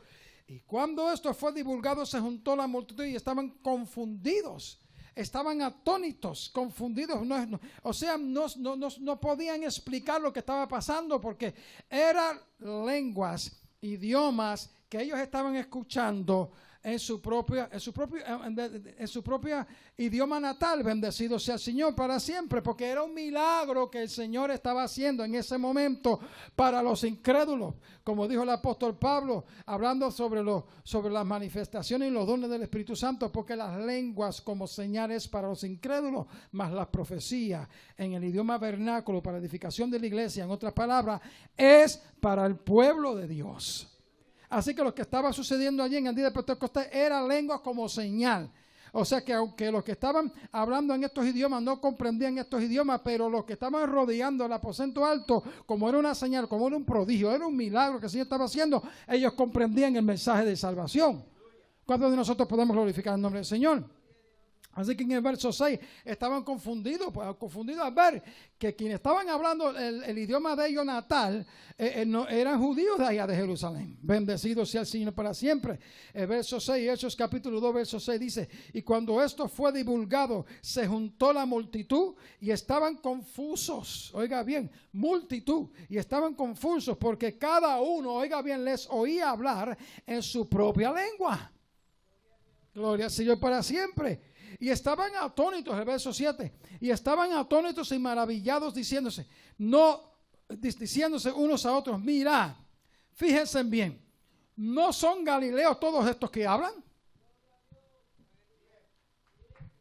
Y cuando esto fue divulgado, se juntó la multitud y estaban confundidos. Estaban atónitos, confundidos. No podían explicar lo que estaba pasando, porque eran lenguas, idiomas que ellos estaban escuchando en su propio idioma natal. Bendecido sea el Señor para siempre, porque era un milagro que el Señor estaba haciendo en ese momento para los incrédulos, como dijo el apóstol Pablo, hablando sobre las manifestaciones y los dones del Espíritu Santo, porque las lenguas como señales para los incrédulos, más las profecías en el idioma vernáculo para edificación de la iglesia, en otras palabras, es para el pueblo de Dios. Así que lo que estaba sucediendo allí en el día de Pentecostés era lenguas como señal. O sea que aunque los que estaban hablando en estos idiomas no comprendían estos idiomas, pero los que estaban rodeando el aposento alto, como era una señal, como era un prodigio, era un milagro que el Señor estaba haciendo, ellos comprendían el mensaje de salvación. ¿Cuántos de nosotros podemos glorificar el nombre del Señor? Así que en el verso 6 estaban confundidos al ver que quienes estaban hablando el idioma de ellos natal no eran judíos de allá de Jerusalén. Bendecido sea el Señor para siempre. El verso 6, Hechos capítulo 2, verso 6 dice: y cuando esto fue divulgado, se juntó la multitud y estaban confusos. Oiga bien, multitud, y estaban confusos porque cada uno, oiga bien, les oía hablar en su propia lengua. Gloria al Señor para siempre. Y estaban atónitos, el verso 7, y estaban atónitos y maravillados diciéndose unos a otros: mirad, fíjense bien, ¿no son galileos todos estos que hablan?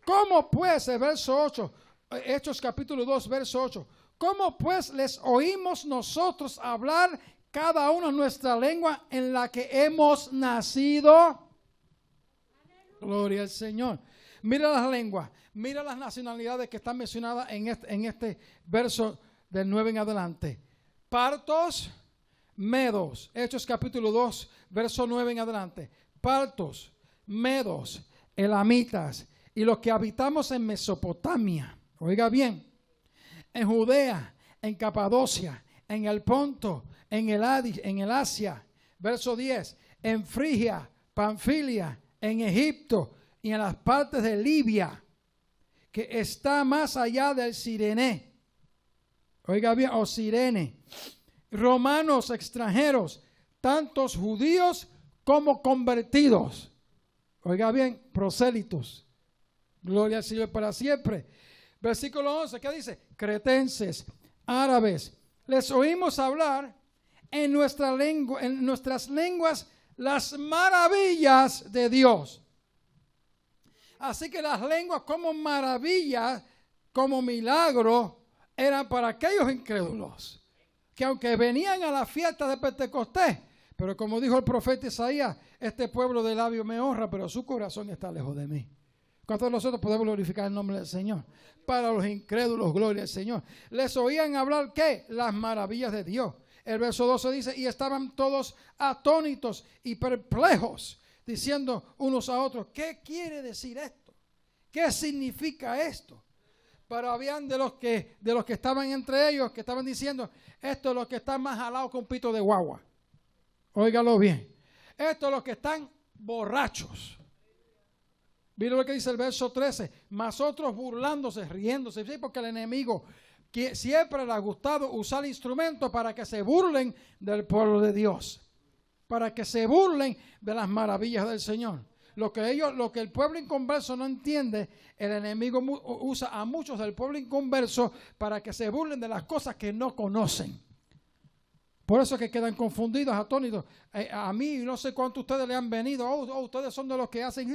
¿Cómo pues, el verso 8, Hechos capítulo 2, verso 8, cómo pues les oímos nosotros hablar cada uno en nuestra lengua en la que hemos nacido? Gloria al Señor. Mira las lenguas, mira las nacionalidades que están mencionadas en este verso del 9 en adelante. Partos, medos. Hechos capítulo 2, verso 9 en adelante. Partos, medos, elamitas y los que habitamos en Mesopotamia. Oiga bien, en Judea, en Capadocia, en el Ponto, en el Asia. Verso 10, en Frigia, Panfilia, en Egipto y en las partes de Libia, que está más allá del Cirene. Oiga bien, o Cirene. Romanos extranjeros, tantos judíos como convertidos. Oiga bien, prosélitos. Gloria al Señor para siempre. Versículo 11, ¿qué dice? Cretenses, árabes, les oímos hablar en nuestras lenguas las maravillas de Dios. Así que las lenguas como maravilla, como milagro, eran para aquellos incrédulos que aunque venían a la fiesta de Pentecostés, pero como dijo el profeta Isaías, este pueblo de labios me honra, pero su corazón está lejos de mí. ¿Cuántos de nosotros podemos glorificar el nombre del Señor? Para los incrédulos, gloria al Señor. Les oían hablar, ¿qué? Las maravillas de Dios. El verso 12 dice: y estaban todos atónitos y perplejos, diciendo unos a otros: ¿qué quiere decir esto? ¿Qué significa esto? Pero habían de los que estaban entre ellos, que estaban diciendo: esto es lo que está más jalado que un pito de guagua. Óigalo bien. Esto es lo que están borrachos. Miren lo que dice el verso 13. Mas otros burlándose, riéndose. ¿Sí? Porque el enemigo siempre le ha gustado usar instrumentos para que se burlen del pueblo de Dios. Para que se burlen de las maravillas del Señor. Lo que el pueblo inconverso no entiende, el enemigo usa a muchos del pueblo inconverso para que se burlen de las cosas que no conocen. Por eso es que quedan confundidos, atónitos. A mí no sé cuántos ustedes le han venido. Ustedes son de los que hacen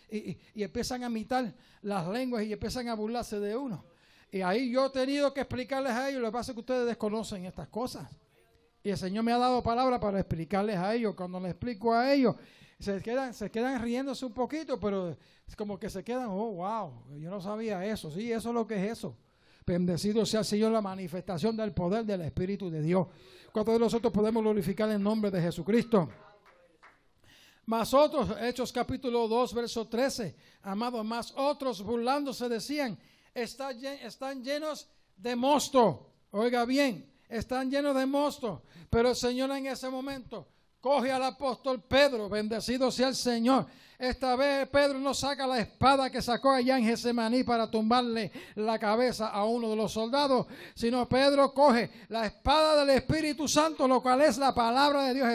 y empiezan a imitar las lenguas y empiezan a burlarse de uno. Y ahí yo he tenido que explicarles a ellos. Lo que pasa es que ustedes desconocen estas cosas. Y el Señor me ha dado palabra para explicarles a ellos. Cuando les explico a ellos, se quedan riéndose un poquito, pero es como que se quedan, oh, wow, yo no sabía eso. Sí, eso es lo que es eso. Bendecido sea el Señor, la manifestación del poder del Espíritu de Dios. ¿Cuántos de nosotros podemos glorificar el nombre de Jesucristo? Más otros, Hechos capítulo 2, verso 13. Amados, más otros burlándose decían, están llenos de mosto. Oiga bien, están llenos de mosto. Pero el Señor en ese momento coge al apóstol Pedro, bendecido sea el Señor. Esta vez Pedro no saca la espada que sacó allá en Getsemaní para tumbarle la cabeza a uno de los soldados, sino Pedro coge la espada del Espíritu Santo, lo cual es la palabra de Dios,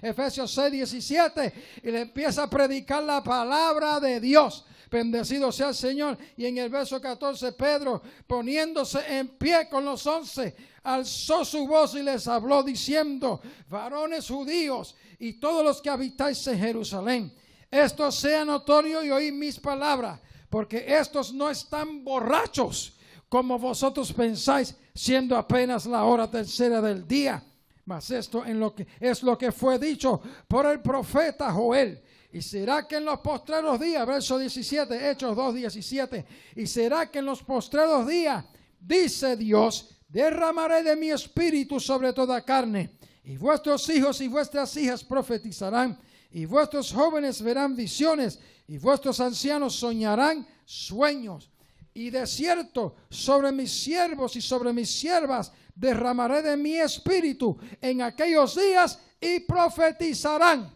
Efesios 6, 17, y le empieza a predicar la palabra de Dios. Bendecido sea el Señor. Y en el verso 14, Pedro, poniéndose en pie con los 11, alzó su voz y les habló diciendo, varones judíos y todos los que habitáis en Jerusalén, esto sea notorio y oíd mis palabras, porque estos no están borrachos como vosotros pensáis, siendo apenas la hora tercera del día. Mas esto es lo que fue dicho por el profeta Joel. Y será que en los postreros días, verso 17, Hechos 2, 17, y será que en los postreros días, dice Dios, derramaré de mi espíritu sobre toda carne, y vuestros hijos y vuestras hijas profetizarán, y vuestros jóvenes verán visiones, y vuestros ancianos soñarán sueños. Y de cierto, sobre mis siervos y sobre mis siervas derramaré de mi espíritu en aquellos días, y profetizarán.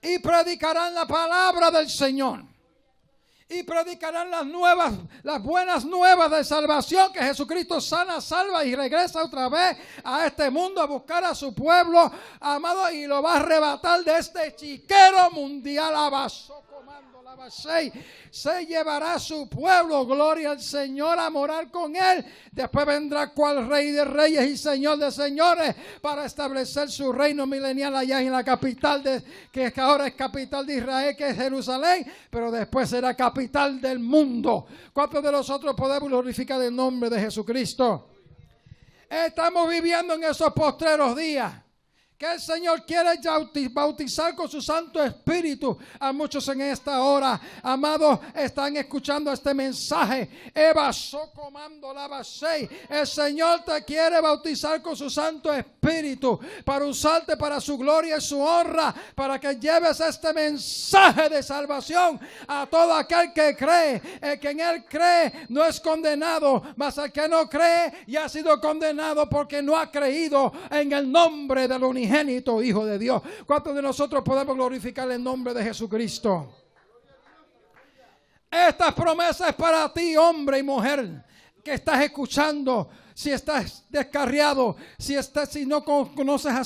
Y predicarán la palabra del Señor. Y predicarán las buenas nuevas de salvación, que Jesucristo sana, salva y regresa otra vez a este mundo a buscar a su pueblo, amado, y lo va a arrebatar de este chiquero mundial. Se llevará a su pueblo, gloria al Señor, a morar con él. Después vendrá cual Rey de Reyes y Señor de Señores para establecer su reino milenial allá en la capital, que ahora es capital de Israel, que es Jerusalén, pero después será capital del mundo. ¿Cuántos de nosotros podemos glorificar el nombre de Jesucristo? Estamos viviendo en esos postreros días, que el Señor quiere bautizar con su Santo Espíritu a muchos en esta hora. Amados, están escuchando este mensaje. El Señor te quiere bautizar con su Santo Espíritu para usarte para su gloria y su honra, para que lleves este mensaje de salvación a todo aquel que cree. El que en Él cree no es condenado, mas el que no cree ya ha sido condenado porque no ha creído en el nombre del unigénito Hijo de Dios. ¿Cuántos de nosotros podemos glorificar el nombre de Jesucristo? Esta promesa es para ti, hombre y mujer, que estás escuchando. Si estás descarriado, si no conoces a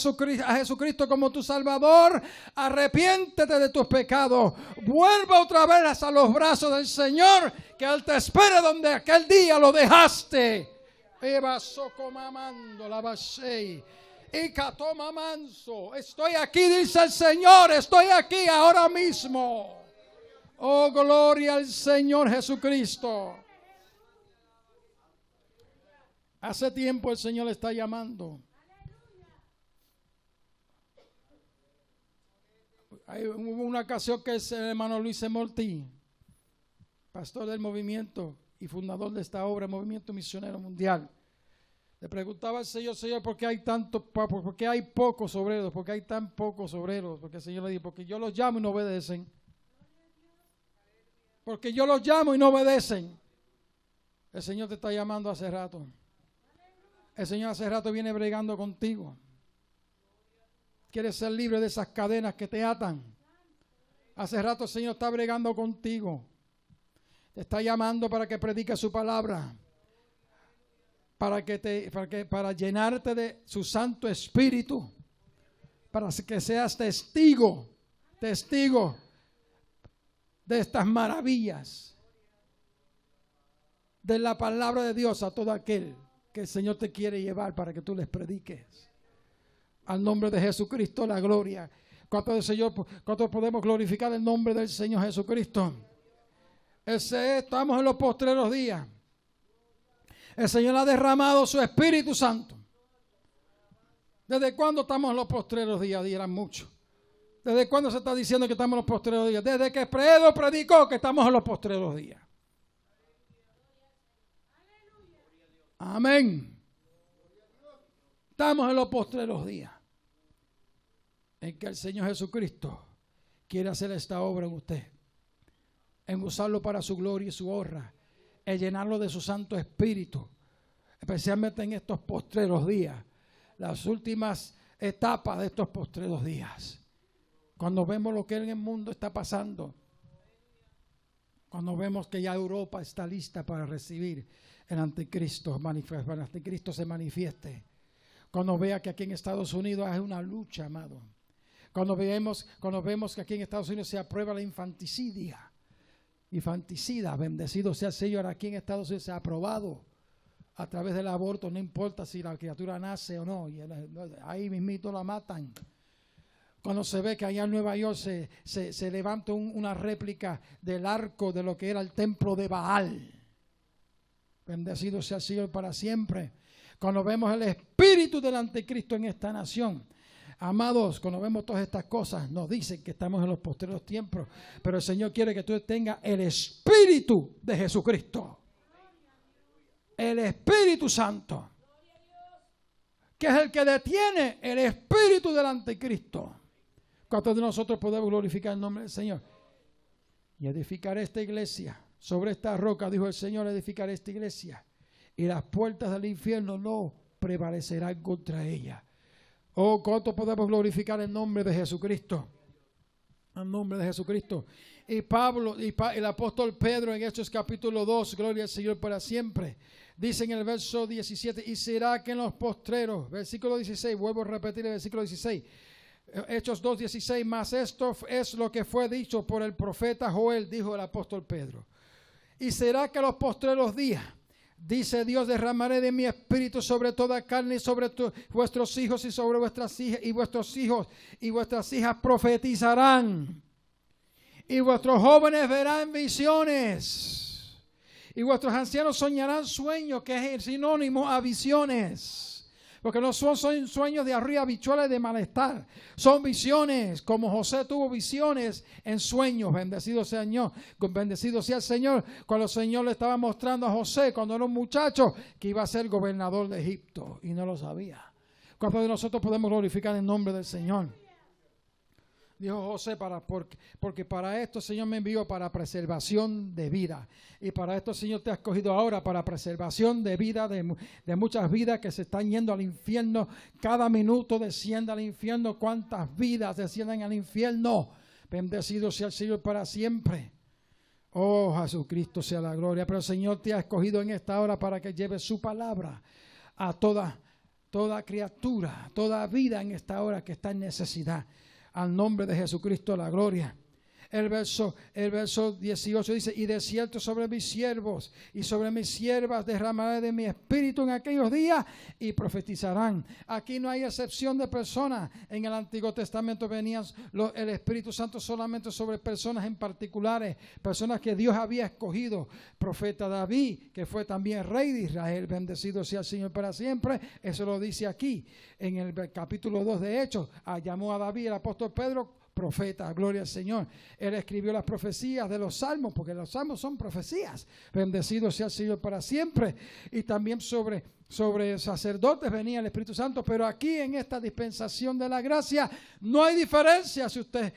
Jesucristo como tu Salvador, arrepiéntete de tus pecados. Vuelve otra vez a los brazos del Señor, que Él te espera donde aquel día lo dejaste. Estoy aquí, dice el Señor, estoy aquí ahora mismo. Oh, gloria al Señor Jesucristo. Hace tiempo el Señor le está llamando. Hubo una ocasión que el hermano Luis Mortí, pastor del movimiento y fundador de esta obra, Movimiento Misionero Mundial, le preguntaba al Señor, ¿por qué hay pocos obreros? ¿Por qué hay tan pocos obreros? Porque el Señor le dijo, porque yo los llamo y no obedecen. Porque yo los llamo y no obedecen. El Señor te está llamando hace rato. El Señor hace rato viene bregando contigo. Quieres ser libre de esas cadenas que te atan. Hace rato el Señor está bregando contigo. Te está llamando para que prediques su palabra. Para llenarte de su Santo Espíritu, para que seas testigo de estas maravillas de la palabra de Dios a todo aquel que el Señor te quiere llevar para que tú les prediques. Al nombre de Jesucristo, la gloria. ¿Cuánto podemos glorificar el nombre del Señor Jesucristo? Estamos en los postreros días. El Señor ha derramado su Espíritu Santo. ¿Desde cuándo estamos en los postreros días? Dirán muchos. ¿Desde cuándo se está diciendo que estamos en los postreros días? Desde que Pedro predicó que estamos en los postreros días. Amén. Estamos en los postreros días en que el Señor Jesucristo quiere hacer esta obra en usted, en usarlo para su gloria y su honra, en llenarlo de su Santo Espíritu, especialmente en estos postreros días, las últimas etapas de estos postreros días. Cuando vemos lo que en el mundo está pasando, cuando vemos que ya Europa está lista para recibir el anticristo, el anticristo se manifieste. Cuando vea que aquí en Estados Unidos hay una lucha, amado. Cuando vemos que aquí en Estados Unidos se aprueba la infanticida, bendecido sea el Señor, aquí en Estados Unidos se ha aprobado a través del aborto, no importa si la criatura nace o no, y ahí mismito la matan. Cuando se ve que allá en Nueva York se levanta una réplica del arco de lo que era el templo de Baal. Bendecido sea el Señor para siempre. Cuando vemos el espíritu del anticristo en esta nación, amados, cuando vemos todas estas cosas, nos dicen que estamos en los postreros tiempos, pero el Señor quiere que tú tengas el Espíritu de Jesucristo, el Espíritu Santo, que es el que detiene el espíritu del anticristo. ¿Cuántos de nosotros podemos glorificar el nombre del Señor? Y edificaré esta iglesia sobre esta roca, dijo el Señor, edificaré esta iglesia, y las puertas del infierno no prevalecerán contra ella. Oh, ¿cuánto podemos glorificar el nombre de Jesucristo? El nombre de Jesucristo. Y Pablo, el apóstol Pedro en Hechos capítulo 2, gloria al Señor para siempre, dice en el verso 17, y será que en los postreros, versículo 16, vuelvo a repetir el versículo 16, Hechos 2:16, mas esto es lo que fue dicho por el profeta Joel, dijo el apóstol Pedro. Y será que los postreros días, dice Dios, derramaré de mi espíritu sobre toda carne y sobre vuestros hijos y sobre vuestras hijas, y vuestros hijos y vuestras hijas profetizarán. Y vuestros jóvenes verán visiones. Y vuestros ancianos soñarán sueños, que es el sinónimo a visiones. Porque no son sueños de arriba, habichuelas de malestar. Son visiones, como José tuvo visiones en sueños. Bendecido sea el Señor. Cuando el Señor le estaba mostrando a José, cuando era un muchacho, que iba a ser gobernador de Egipto. Y no lo sabía. ¿Cuántos de nosotros podemos glorificar el nombre del Señor? Dijo José, porque para esto el Señor me envió para preservación de vida. Y para esto el Señor te ha escogido ahora para preservación de vida, de muchas vidas que se están yendo al infierno. Cada minuto desciende al infierno. ¿Cuántas vidas descienden al infierno? Bendecido sea el Señor para siempre. Oh, Jesucristo sea la gloria. Pero el Señor te ha escogido en esta hora para que lleves su palabra a toda criatura, toda vida en esta hora que está en necesidad. Al nombre de Jesucristo la gloria. El verso 18 dice, y de cierto sobre mis siervos y sobre mis siervas derramaré de mi espíritu en aquellos días y profetizarán. Aquí no hay excepción de personas. En el Antiguo Testamento venía el Espíritu Santo solamente sobre personas en particulares, personas que Dios había escogido. Profeta David, que fue también rey de Israel, bendecido sea el Señor para siempre. Eso lo dice aquí en el capítulo 2 de Hechos. Llamó a David el apóstol Pedro profeta, gloria al Señor. Él escribió las profecías de los salmos, porque los salmos son profecías. Bendecido sea el Señor para siempre. Y también sobre sacerdotes venía el Espíritu Santo, pero aquí en esta dispensación de la gracia no hay diferencia. Si usted,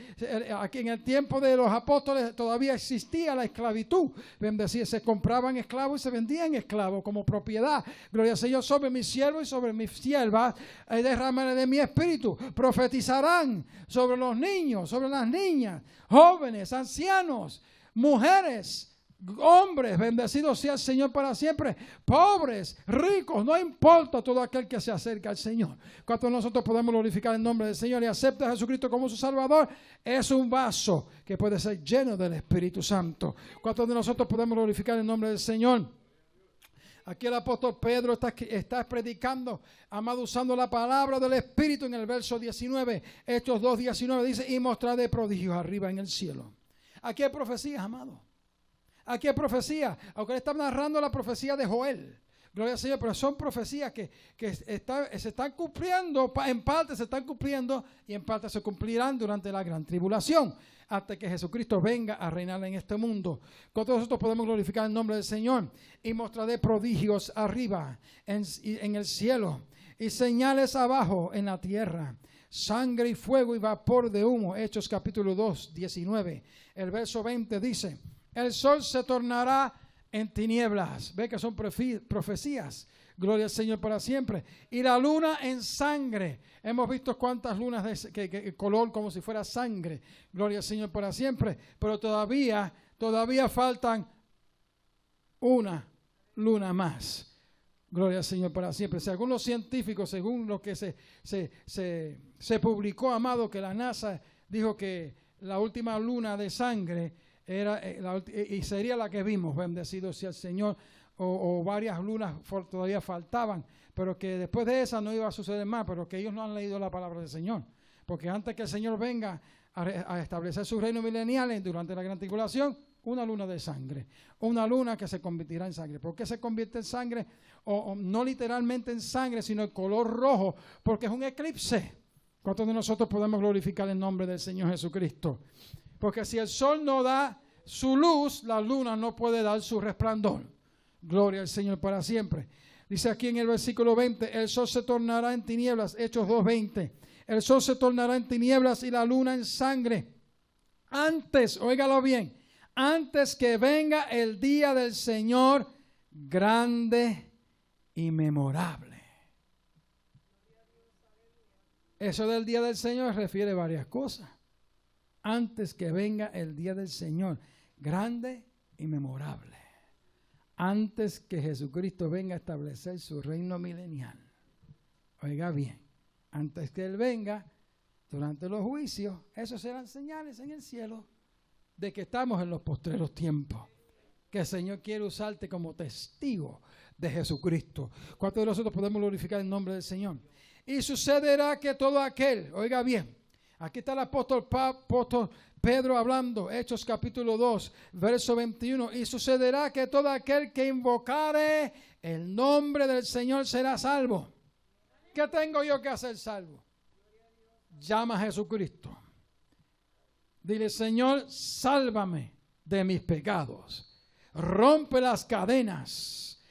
aquí en el tiempo de los apóstoles todavía existía la esclavitud. Bendecido, se compraban esclavos y se vendían esclavos como propiedad. Gloria al Señor. Sobre mis siervos y sobre mis siervas derramaré de mi espíritu. Profetizarán sobre los niños, sobre las niñas, jóvenes, ancianos, mujeres, hombres, bendecido sea el Señor para siempre, pobres, ricos, no importa, todo aquel que se acerca al Señor. Cuando nosotros podemos glorificar el nombre del Señor y acepta a Jesucristo como su Salvador, es un vaso que puede ser lleno del Espíritu Santo. Cuando nosotros podemos glorificar el nombre del Señor, Aquí el apóstol Pedro está predicando, amado, usando la palabra del Espíritu en el verso 19. Hechos 2:19 dice, y mostraré prodigios arriba en el cielo. Aquí hay profecías, amado. Aquí hay profecías. Aunque él está narrando la profecía de Joel. Gloria al Señor, pero son profecías que se están cumpliendo, en parte se están cumpliendo y en parte se cumplirán durante la gran tribulación, hasta que Jesucristo venga a reinar en este mundo. Con todos nosotros podemos glorificar el nombre del Señor. Y mostraré prodigios arriba en el cielo y señales abajo en la tierra, sangre y fuego y vapor de humo. Hechos capítulo 2:19. El verso 20 dice, el sol se tornará en tinieblas. Ve que son profecías. Gloria al Señor para siempre. Y la luna en sangre. Hemos visto cuántas lunas que color como si fuera sangre. Gloria al Señor para siempre. Pero todavía faltan una luna más. Gloria al Señor para siempre. Según los científicos, según lo que se publicó, amado, que la NASA dijo que la última luna de sangre y sería la que vimos, bendecido sea el Señor, o varias lunas todavía faltaban, pero que después de esa no iba a suceder más, pero que ellos no han leído la palabra del Señor, porque antes que el Señor venga a establecer su reino milenial durante la gran tribulación, una luna de sangre, una luna que se convertirá en sangre. ¿Por qué se convierte en sangre? O no literalmente en sangre, sino el color rojo, porque es un eclipse. ¿Cuántos de nosotros podemos glorificar el nombre del Señor Jesucristo? Porque si el sol no da su luz, la luna no puede dar su resplandor. Gloria al Señor para siempre. Dice aquí en el versículo 20, el sol se tornará en tinieblas. Hechos 2:20. El sol se tornará en tinieblas y la luna en sangre. Antes, óigalo bien, antes que venga el día del Señor grande y memorable. Eso del día del Señor refiere a varias cosas. Antes que venga el día del Señor, grande y memorable. Antes que Jesucristo venga a establecer su reino milenial. Oiga bien, antes que Él venga, durante los juicios, esos serán señales en el cielo de que estamos en los postreros tiempos. Que el Señor quiere usarte como testigo de Jesucristo. ¿Cuántos de nosotros podemos glorificar el nombre del Señor? Y sucederá que todo aquel, oiga bien, aquí está el apóstol Pedro hablando, Hechos capítulo 2, verso 21. Y sucederá que todo aquel que invocare el nombre del Señor será salvo. ¿Qué tengo yo que hacer salvo? Llama a Jesucristo. Dile, Señor, sálvame de mis pecados. Rompe las cadenas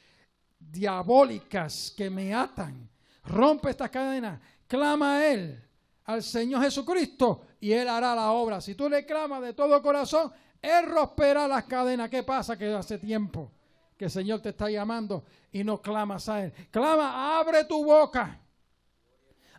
diabólicas que me atan. Rompe estas cadenas. Clama a Él, al Señor Jesucristo, y Él hará la obra. Si tú le clamas de todo corazón, Él romperá las cadenas. ¿Qué pasa? Que hace tiempo que el Señor te está llamando y no clamas a Él. Clama, abre tu boca.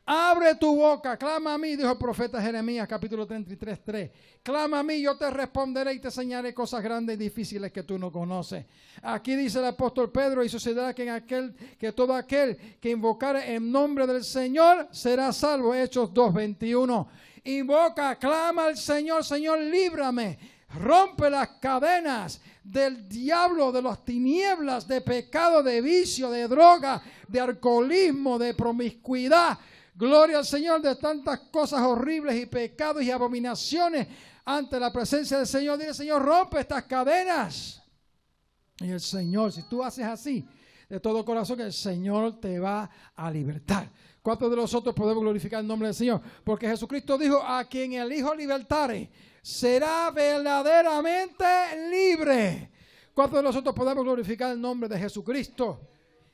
Abre tu boca, clama a mí, dijo el profeta Jeremías, capítulo 33:3. Clama a mí, yo te responderé y te enseñaré cosas grandes y difíciles que tú no conoces. Aquí dice el apóstol Pedro, y sucederá que todo aquel que invocare en nombre del Señor será salvo. Hechos 2:21. Invoca, clama al Señor, Señor, líbrame. Rompe las cadenas del diablo, de las tinieblas, de pecado, de vicio, de droga, de alcoholismo, de promiscuidad. Gloria al Señor, de tantas cosas horribles y pecados y abominaciones ante la presencia del Señor. Dile, Señor, rompe estas cadenas. Y el Señor, si tú haces así, de todo corazón, el Señor te va a libertar. ¿Cuántos de nosotros podemos glorificar el nombre del Señor? Porque Jesucristo dijo, a quien el Hijo libertare, será verdaderamente libre. ¿Cuántos de nosotros podemos glorificar el nombre de Jesucristo?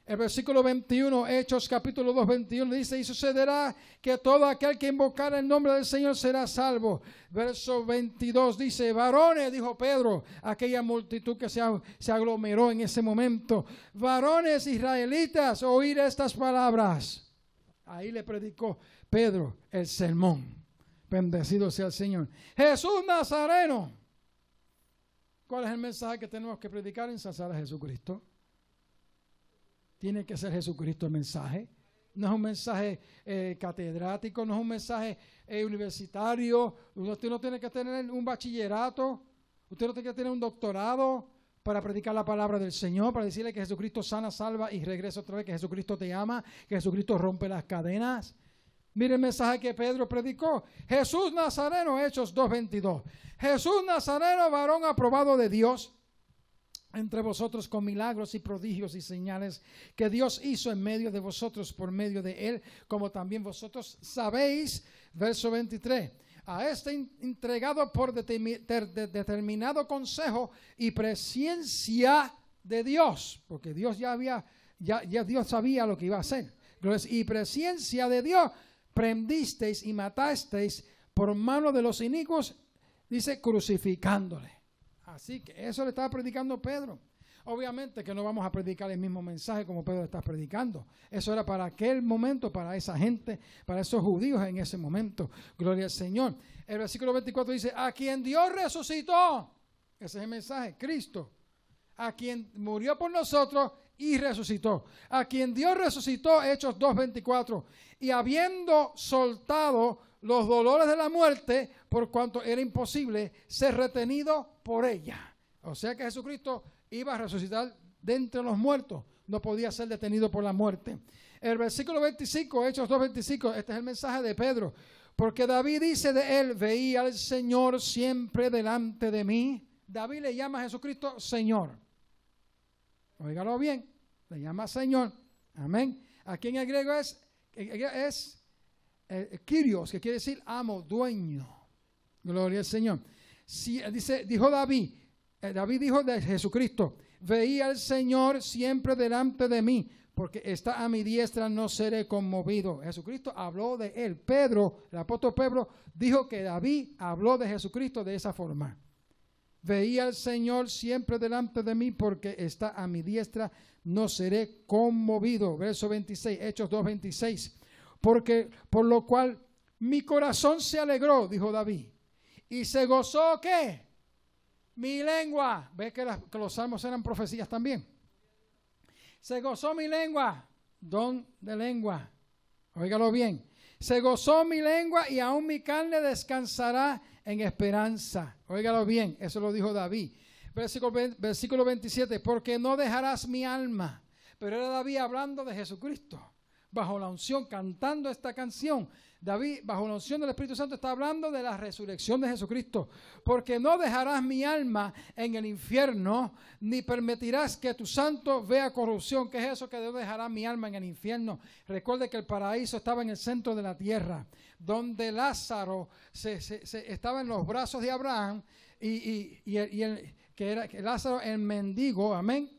El versículo 21, Hechos capítulo 2, 21 dice, y sucederá que todo aquel que invocara el nombre del Señor será salvo. Verso 22 dice, varones, dijo Pedro, aquella multitud que se aglomeró en ese momento, varones israelitas, oír estas palabras. Ahí le predicó Pedro el sermón. Bendecido sea el Señor. Jesús Nazareno. ¿Cuál es el mensaje que tenemos que predicar? Ensalzar a Jesucristo. Tiene que ser Jesucristo el mensaje. No es un mensaje catedrático, no es un mensaje universitario. Usted no tiene que tener un bachillerato, usted no tiene que tener un doctorado para predicar la palabra del Señor, para decirle que Jesucristo sana, salva y regresa otra vez, que Jesucristo te ama, que Jesucristo rompe las cadenas. Mire el mensaje que Pedro predicó. Jesús Nazareno, Hechos 2:22. Jesús Nazareno, varón aprobado de Dios entre vosotros con milagros y prodigios y señales que Dios hizo en medio de vosotros por medio de él, como también vosotros sabéis. Verso 23. A este entregado por determinado consejo y presciencia de Dios, porque Dios ya Dios sabía lo que iba a hacer. Y presciencia de Dios, prendisteis y matasteis por mano de los inicuos, dice, crucificándole. Así que eso le estaba predicando Pedro. Obviamente que no vamos a predicar el mismo mensaje como Pedro está predicando. Eso era para aquel momento, para esa gente, para esos judíos en ese momento. Gloria al Señor. El versículo 24 dice, a quien Dios resucitó. Ese es el mensaje, Cristo. A quien murió por nosotros y resucitó. A quien Dios resucitó, Hechos 2:24. Y habiendo soltado los dolores de la muerte, por cuanto era imposible ser retenido por ella. O sea que Jesucristo iba a resucitar de entre los muertos. No podía ser detenido por la muerte. El versículo 25, Hechos 2:25, este es el mensaje de Pedro. Porque David dice de él, veía al Señor siempre delante de mí. David le llama a Jesucristo Señor. Óigalo bien, le llama Señor. Amén. Aquí en el griego es Kyrios, que quiere decir amo, dueño. Gloria al Señor. Sí, dijo David dijo de Jesucristo, veía al Señor siempre delante de mí, porque está a mi diestra, no seré conmovido. Jesucristo habló de él. Pedro, el apóstol Pedro, dijo que David habló de Jesucristo de esa forma. Veía al Señor siempre delante de mí, porque está a mi diestra, no seré conmovido. Verso 26, Hechos 2:26. Porque por lo cual mi corazón se alegró, dijo David, y se gozó, ¿qué? Mi lengua. ¿Ves que los salmos eran profecías también? Se gozó mi lengua, don de lengua. Óigalo bien. Se gozó mi lengua y aún mi carne descansará en esperanza. Óigalo bien, eso lo dijo David. Versículo 27, porque no dejarás mi alma. Pero era David hablando de Jesucristo, bajo la unción, cantando esta canción. David, bajo la unción del Espíritu Santo, está hablando de la resurrección de Jesucristo. Porque no dejarás mi alma en el infierno, ni permitirás que tu santo vea corrupción. ¿Qué es eso que no dejará mi alma en el infierno? Recuerde que el paraíso estaba en el centro de la tierra, donde Lázaro estaba en los brazos de Abraham, que Lázaro, el mendigo, amén,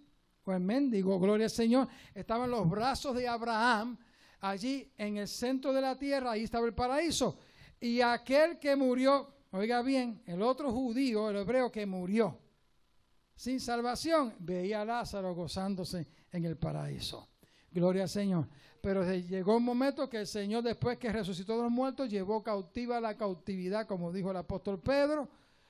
o el mendigo, gloria al Señor, estaba en los brazos de Abraham, allí en el centro de la tierra. Ahí estaba el paraíso. Y aquel que murió, oiga bien, el otro judío, el hebreo que murió sin salvación, veía a Lázaro gozándose en el paraíso. Gloria al Señor. Pero llegó un momento que el Señor, después que resucitó de los muertos, llevó cautiva la cautividad, como dijo el apóstol Pedro.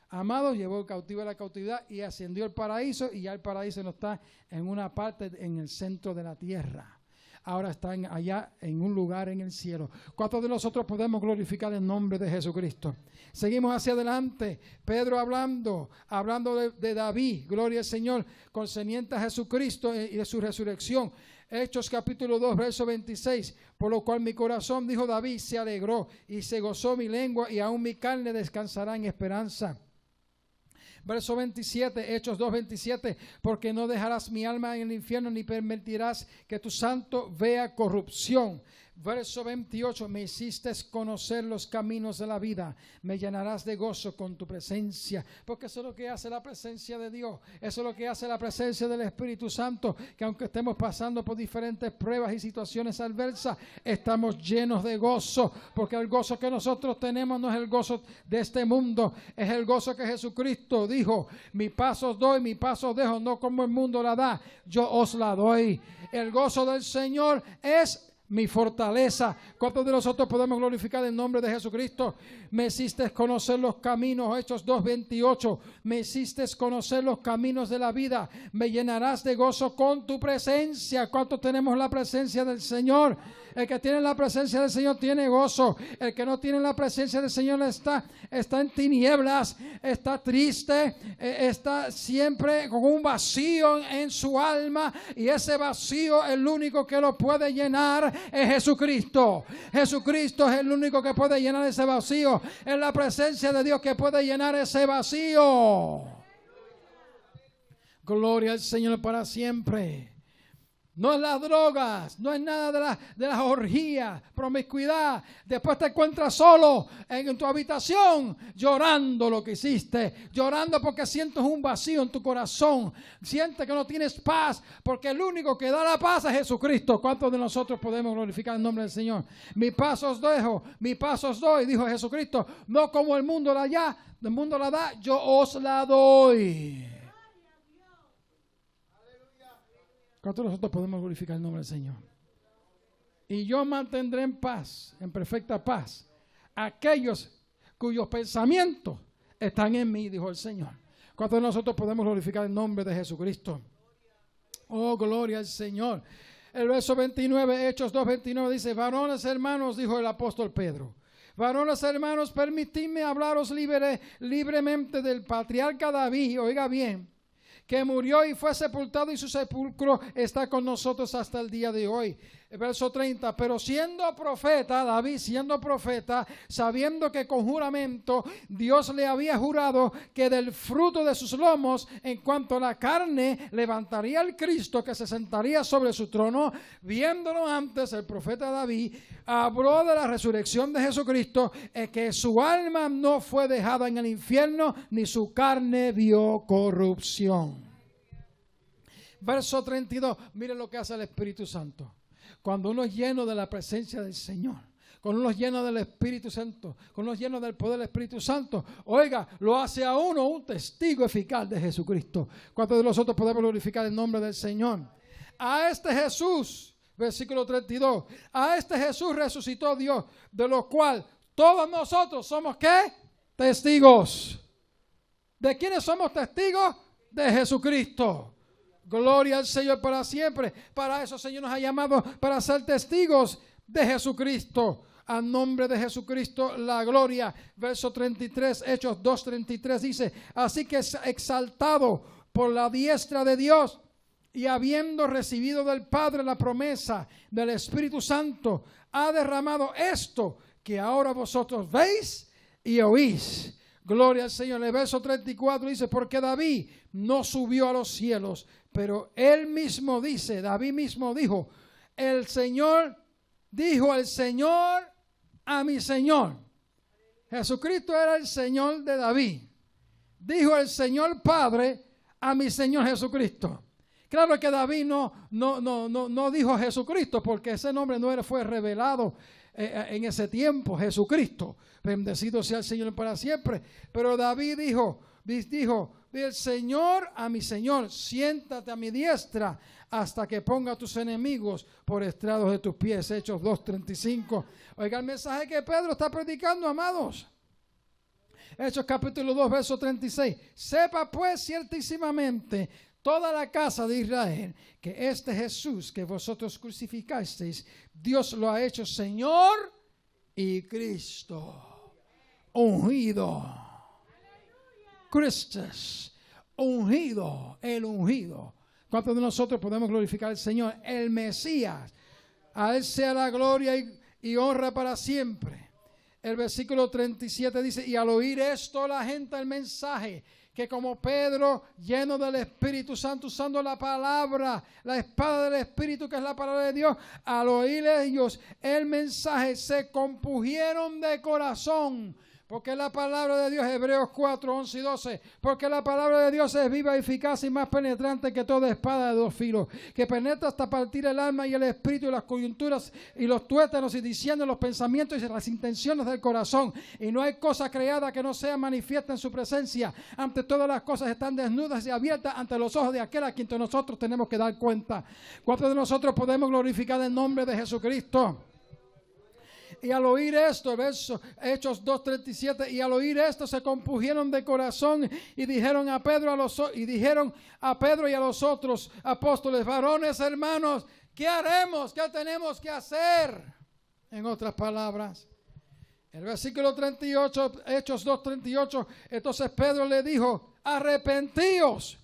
Amado, llevó cautiva la cautividad y ascendió al paraíso, y ya el paraíso no está en una parte en el centro de la tierra. Ahora están allá en un lugar en el cielo. ¿Cuántos de nosotros podemos glorificar el nombre de Jesucristo? Seguimos hacia adelante. Pedro hablando de David, gloria al Señor, concerniente a Jesucristo y de su resurrección. Hechos capítulo 2, verso 26. Por lo cual mi corazón, dijo David, se alegró y se gozó mi lengua, y aún mi carne descansará en esperanza. Verso 27, Hechos 2:27, porque no dejarás mi alma en el infierno, ni permitirás que tu santo vea corrupción. Verso 28, me hiciste conocer los caminos de la vida, me llenarás de gozo con tu presencia. Porque eso es lo que hace la presencia de Dios, eso es lo que hace la presencia del Espíritu Santo, que aunque estemos pasando por diferentes pruebas y situaciones adversas, estamos llenos de gozo, porque el gozo que nosotros tenemos no es el gozo de este mundo, es el gozo que Jesucristo dijo, mi paz os doy, mi paz os dejo, no como el mundo la da, yo os la doy. El gozo del Señor es mi fortaleza. ¿Cuántos de nosotros podemos glorificar el nombre de Jesucristo? Me hiciste conocer los caminos, Hechos 2:28. Me hiciste conocer los caminos de la vida. Me llenarás de gozo con tu presencia. ¿Cuántos tenemos la presencia del Señor? El que tiene la presencia del Señor tiene gozo. El que no tiene la presencia del Señor está en tinieblas, está triste, está siempre con un vacío en su alma, y ese vacío el único que lo puede llenar es Jesucristo. Jesucristo es el único que puede llenar ese vacío. Es la presencia de Dios que puede llenar ese vacío. Gloria al Señor para siempre. No es las drogas, no es nada de las orgías, promiscuidad. Después te encuentras solo en tu habitación llorando lo que hiciste, llorando porque sientes un vacío en tu corazón, sientes que no tienes paz, porque el único que da la paz es Jesucristo. ¿Cuántos de nosotros podemos glorificar el nombre del Señor? Mi paz os dejo, mi paz os doy, dijo Jesucristo, no como el mundo la da, yo os la doy. ¿Cuántos de nosotros podemos glorificar el nombre del Señor? Y yo mantendré en paz, en perfecta paz, aquellos cuyos pensamientos están en mí, dijo el Señor. ¿Cuántos de nosotros podemos glorificar el nombre de Jesucristo? Oh, gloria al Señor. El verso 29, Hechos 2:29 dice: varones hermanos, dijo el apóstol Pedro, varones hermanos, permitidme hablaros libremente del patriarca David, oiga bien, que murió y fue sepultado, y su sepulcro está con nosotros hasta el día de hoy. Verso 30, pero siendo profeta, David siendo profeta, sabiendo que con juramento Dios le había jurado que del fruto de sus lomos, en cuanto a la carne, levantaría el Cristo que se sentaría sobre su trono, viéndolo antes, el profeta David habló de la resurrección de Jesucristo, que su alma no fue dejada en el infierno, ni su carne vio corrupción. Verso 32, mire lo que hace el Espíritu Santo. Cuando uno es lleno de la presencia del Señor, cuando uno es lleno del Espíritu Santo, cuando uno es lleno del poder del Espíritu Santo, oiga, lo hace a uno un testigo eficaz de Jesucristo. ¿Cuántos de nosotros podemos glorificar el nombre del Señor? A este Jesús, versículo 32, a este Jesús resucitó Dios, de lo cual todos nosotros somos ¿qué? Testigos. ¿De quiénes somos testigos? De Jesucristo. Gloria al Señor para siempre. Para eso el Señor nos ha llamado, para ser testigos de Jesucristo. A nombre de Jesucristo la gloria. Verso 33, Hechos 2:33 dice: así que exaltado por la diestra de Dios, y habiendo recibido del Padre la promesa del Espíritu Santo, ha derramado esto que ahora vosotros veis y oís. Gloria al Señor. El verso 34 dice: porque David no subió a los cielos, pero él mismo dice, David mismo dijo, el Señor dijo el Señor a mi Señor. Jesucristo era el Señor de David. Dijo el Señor Padre a mi Señor Jesucristo. Claro que David no dijo Jesucristo, porque ese nombre no fue revelado en ese tiempo, Jesucristo. Bendecido sea el Señor para siempre. Pero David dijo del Señor a mi Señor, siéntate a mi diestra hasta que ponga a tus enemigos por estrados de tus pies. Hechos 2:35. Oiga el mensaje que Pedro está predicando, amados. Hechos capítulo 2, verso 36. Sepa pues ciertísimamente toda la casa de Israel que este Jesús que vosotros crucificasteis, Dios lo ha hecho Señor y Cristo, ungido. Christus, ungido, el ungido. ¿Cuántos de nosotros podemos glorificar al Señor? El Mesías. A Él sea la gloria y honra para siempre. El versículo 37 dice: y al oír esto la gente, el mensaje, que como Pedro, lleno del Espíritu Santo, usando la palabra, la espada del Espíritu, que es la palabra de Dios, al oír ellos el mensaje, se compungieron de corazón. Porque la palabra de Dios, Hebreos 4, 11 y 12, porque la palabra de Dios es viva, eficaz y más penetrante que toda espada de dos filos, que penetra hasta partir el alma y el espíritu y las coyunturas y los tuétanos, y diciendo los pensamientos y las intenciones del corazón. Y no hay cosa creada que no sea manifiesta en su presencia. Ante todas las cosas están desnudas y abiertas ante los ojos de aquel a quien nosotros tenemos que dar cuenta. ¿Cuántos de nosotros podemos glorificar el nombre de Jesucristo? Y al oír esto, verso Hechos 2:37, y al oír esto se compungieron de corazón y dijeron a Pedro y a los otros apóstoles: varones, hermanos, ¿qué haremos? ¿Qué tenemos que hacer? En otras palabras, el versículo 38, Hechos 2:38, entonces Pedro le dijo: arrepentíos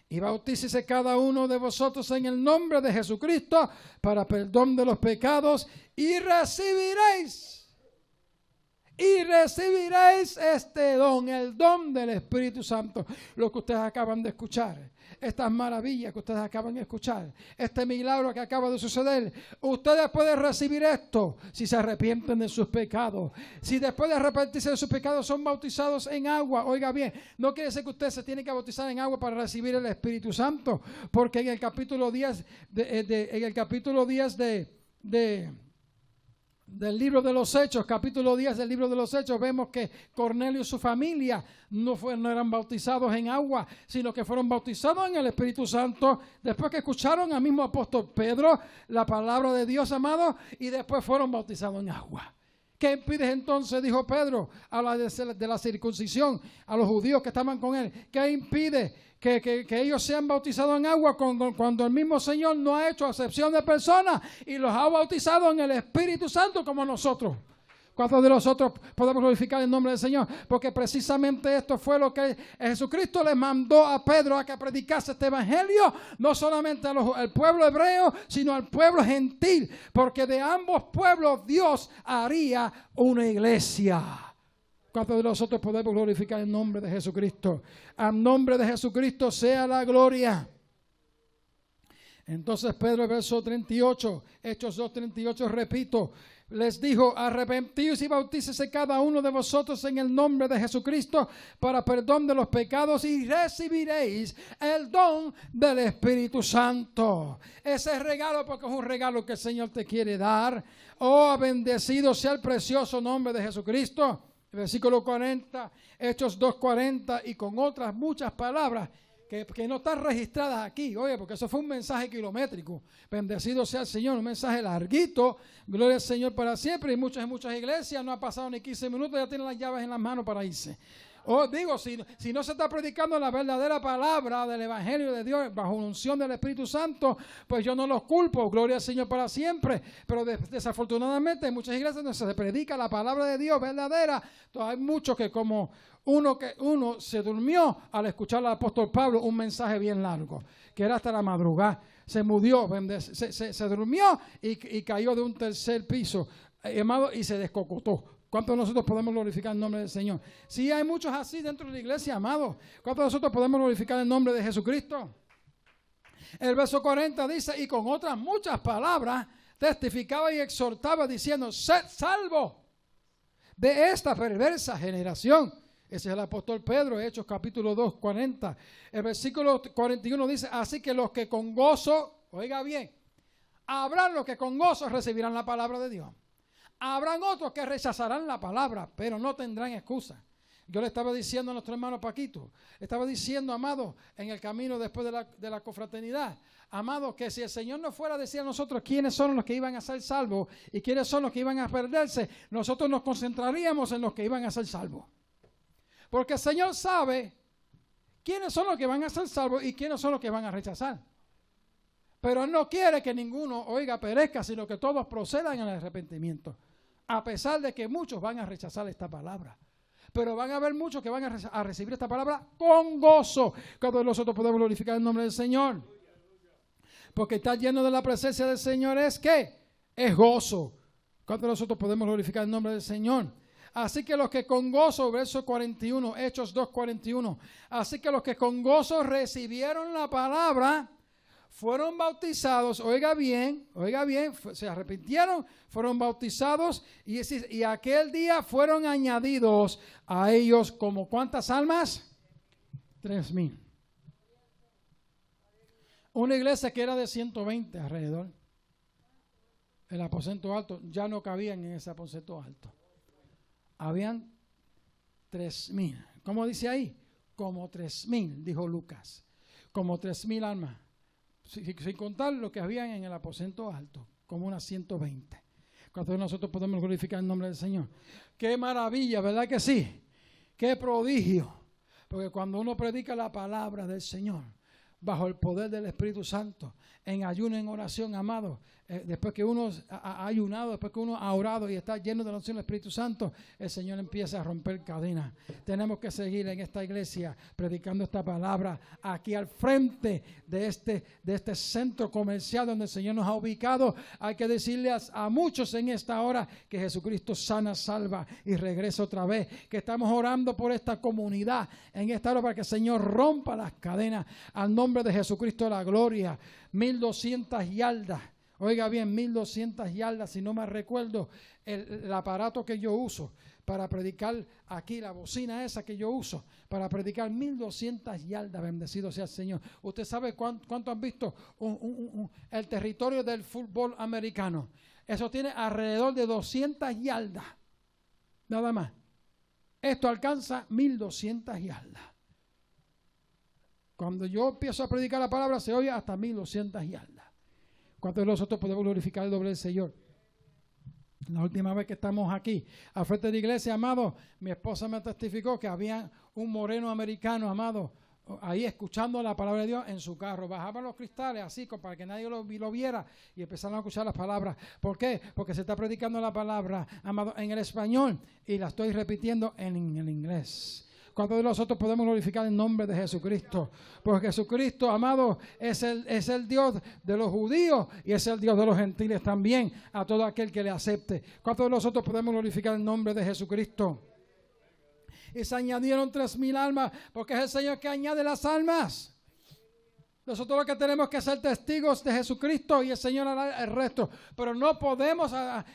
y bautícese cada uno de vosotros en el nombre de Jesucristo para perdón de los pecados y recibiréis este don, el don del Espíritu Santo. Lo que ustedes acaban de escuchar, estas maravillas que ustedes acaban de escuchar, este milagro que acaba de suceder, ustedes pueden recibir esto si se arrepienten de sus pecados. Si después de arrepentirse de sus pecados son bautizados en agua, oiga bien, no quiere decir que usted se tiene que bautizar en agua para recibir el Espíritu Santo, porque en el capítulo 10 del libro de los Hechos, capítulo 10 del libro de los Hechos, vemos que Cornelio y su familia no eran bautizados en agua, sino que fueron bautizados en el Espíritu Santo después que escucharon al mismo apóstol Pedro la palabra de Dios, amado, y después fueron bautizados en agua. ¿Qué impide entonces, dijo Pedro, a la de la circuncisión, a los judíos que estaban con él? ¿Qué impide que ellos sean bautizados en agua cuando el mismo Señor no ha hecho acepción de personas y los ha bautizado en el Espíritu Santo como nosotros? ¿Cuántos de nosotros podemos glorificar el nombre del Señor? Porque precisamente esto fue lo que Jesucristo le mandó a Pedro, a que predicase este evangelio, no solamente al pueblo hebreo, sino al pueblo gentil, porque de ambos pueblos Dios haría una iglesia. ¿Cuántos de nosotros podemos glorificar el nombre de Jesucristo? Al nombre de Jesucristo sea la gloria. Entonces Pedro, verso 38, Hechos 2:38, repito, les dijo: arrepentíos y bautícese cada uno de vosotros en el nombre de Jesucristo para perdón de los pecados y recibiréis el don del Espíritu Santo. Ese regalo, porque es un regalo que el Señor te quiere dar. Oh, bendecido sea el precioso nombre de Jesucristo. Versículo 40, Hechos 2:40, y con otras muchas palabras que no están registradas aquí, oye, porque eso fue un mensaje kilométrico. Bendecido sea el Señor, un mensaje larguito, gloria al Señor para siempre. Y muchas iglesias no ha pasado ni 15 minutos, ya tienen las llaves en las manos para irse. Digo, si no se está predicando la verdadera palabra del Evangelio de Dios bajo la unción del Espíritu Santo, pues yo no los culpo, gloria al Señor para siempre. Pero desafortunadamente en muchas iglesias no se predica la palabra de Dios verdadera. Entonces hay muchos que como uno se durmió al escuchar al apóstol Pablo un mensaje bien largo, que era hasta la madrugada. Se murió, se durmió y cayó de un tercer piso, amado, y se descocotó. ¿Cuántos de nosotros podemos glorificar el nombre del Señor? Sí, hay muchos así dentro de la iglesia, amado. ¿Cuántos de nosotros podemos glorificar el nombre de Jesucristo? El verso 40 dice: y con otras muchas palabras testificaba y exhortaba diciendo: sed salvo de esta perversa generación. Ese es el apóstol Pedro, Hechos capítulo 2, 40. El versículo 41 dice: así que los que con gozo, oiga bien, habrán los que con gozo recibirán la palabra de Dios. Habrán otros que rechazarán la palabra, pero no tendrán excusa. Yo le estaba diciendo a nuestro hermano Paquito, le estaba diciendo, amado, en el camino después de la confraternidad, amado, que si el Señor no fuera a decir a nosotros quiénes son los que iban a ser salvos y quiénes son los que iban a perderse, nosotros nos concentraríamos en los que iban a ser salvos. Porque el Señor sabe quiénes son los que van a ser salvos y quiénes son los que van a rechazar. Pero Él no quiere que ninguno, oiga, perezca, sino que todos procedan al arrepentimiento. A pesar de que muchos van a rechazar esta palabra. Pero van a haber muchos que van a recibir esta palabra con gozo. Cada uno de nosotros podemos glorificar el nombre del Señor. Porque estar lleno de la presencia del Señor es ¿qué? Es gozo. ¿Cuántos de nosotros podemos glorificar el nombre del Señor? Así que los que con gozo, verso 41, Hechos 2:41. Así que los que con gozo recibieron la palabra fueron bautizados, oiga bien, se arrepintieron, fueron bautizados y aquel día fueron añadidos a ellos como ¿cuántas almas? 3,000. Una iglesia que era de 120 alrededor. El aposento alto, ya no cabían en ese aposento alto. Habían 3,000. ¿Cómo dice ahí? Como 3,000, dijo Lucas. Como 3,000 almas. Sin contar lo que habían en el aposento alto, como unas 120. Cuando nosotros podemos glorificar el nombre del Señor. Qué maravilla, ¿verdad que sí? Qué prodigio. Porque cuando uno predica la palabra del Señor, bajo el poder del Espíritu Santo, en ayuno, en oración, amado, después que uno ha ayunado, después que uno ha orado y está lleno de la unción del Espíritu Santo, el Señor empieza a romper cadenas. Tenemos que seguir en esta iglesia predicando esta palabra aquí al frente de este centro comercial donde el Señor nos ha ubicado. Hay que decirle a muchos en esta hora que Jesucristo sana, salva y regresa otra vez. Que estamos orando por esta comunidad en esta hora para que el Señor rompa las cadenas al nombre de Jesucristo la gloria. 1200 yardas. Oiga bien, 1200 yardas, si no me recuerdo, el aparato que yo uso para predicar aquí, la bocina esa que yo uso para predicar 1200 yardas, bendecido sea el Señor. ¿Usted sabe cuánto han visto el territorio del fútbol americano? Eso tiene alrededor de 200 yardas, nada más. Esto alcanza 1200 yardas. Cuando yo empiezo a predicar la palabra se oye hasta 1200 yardas. ¿Cuántos de nosotros podemos glorificar el nombre del Señor? La última vez que estamos aquí, al frente de la iglesia, amado, mi esposa me testificó que había un moreno americano, amado, ahí escuchando la palabra de Dios en su carro. Bajaban los cristales así para que nadie lo viera y empezaron a escuchar las palabras. ¿Por qué? Porque se está predicando la palabra, amado, en el español y la estoy repitiendo en el inglés. ¿Cuántos de nosotros podemos glorificar el nombre de Jesucristo? Porque Jesucristo, amado, es el Dios de los judíos y es el Dios de los gentiles también, a todo aquel que le acepte. ¿Cuántos de nosotros podemos glorificar el nombre de Jesucristo? Y se añadieron 3000 almas, porque es el Señor que añade las almas. Nosotros lo que tenemos que ser testigos de Jesucristo y el Señor hará el resto. Pero no podemos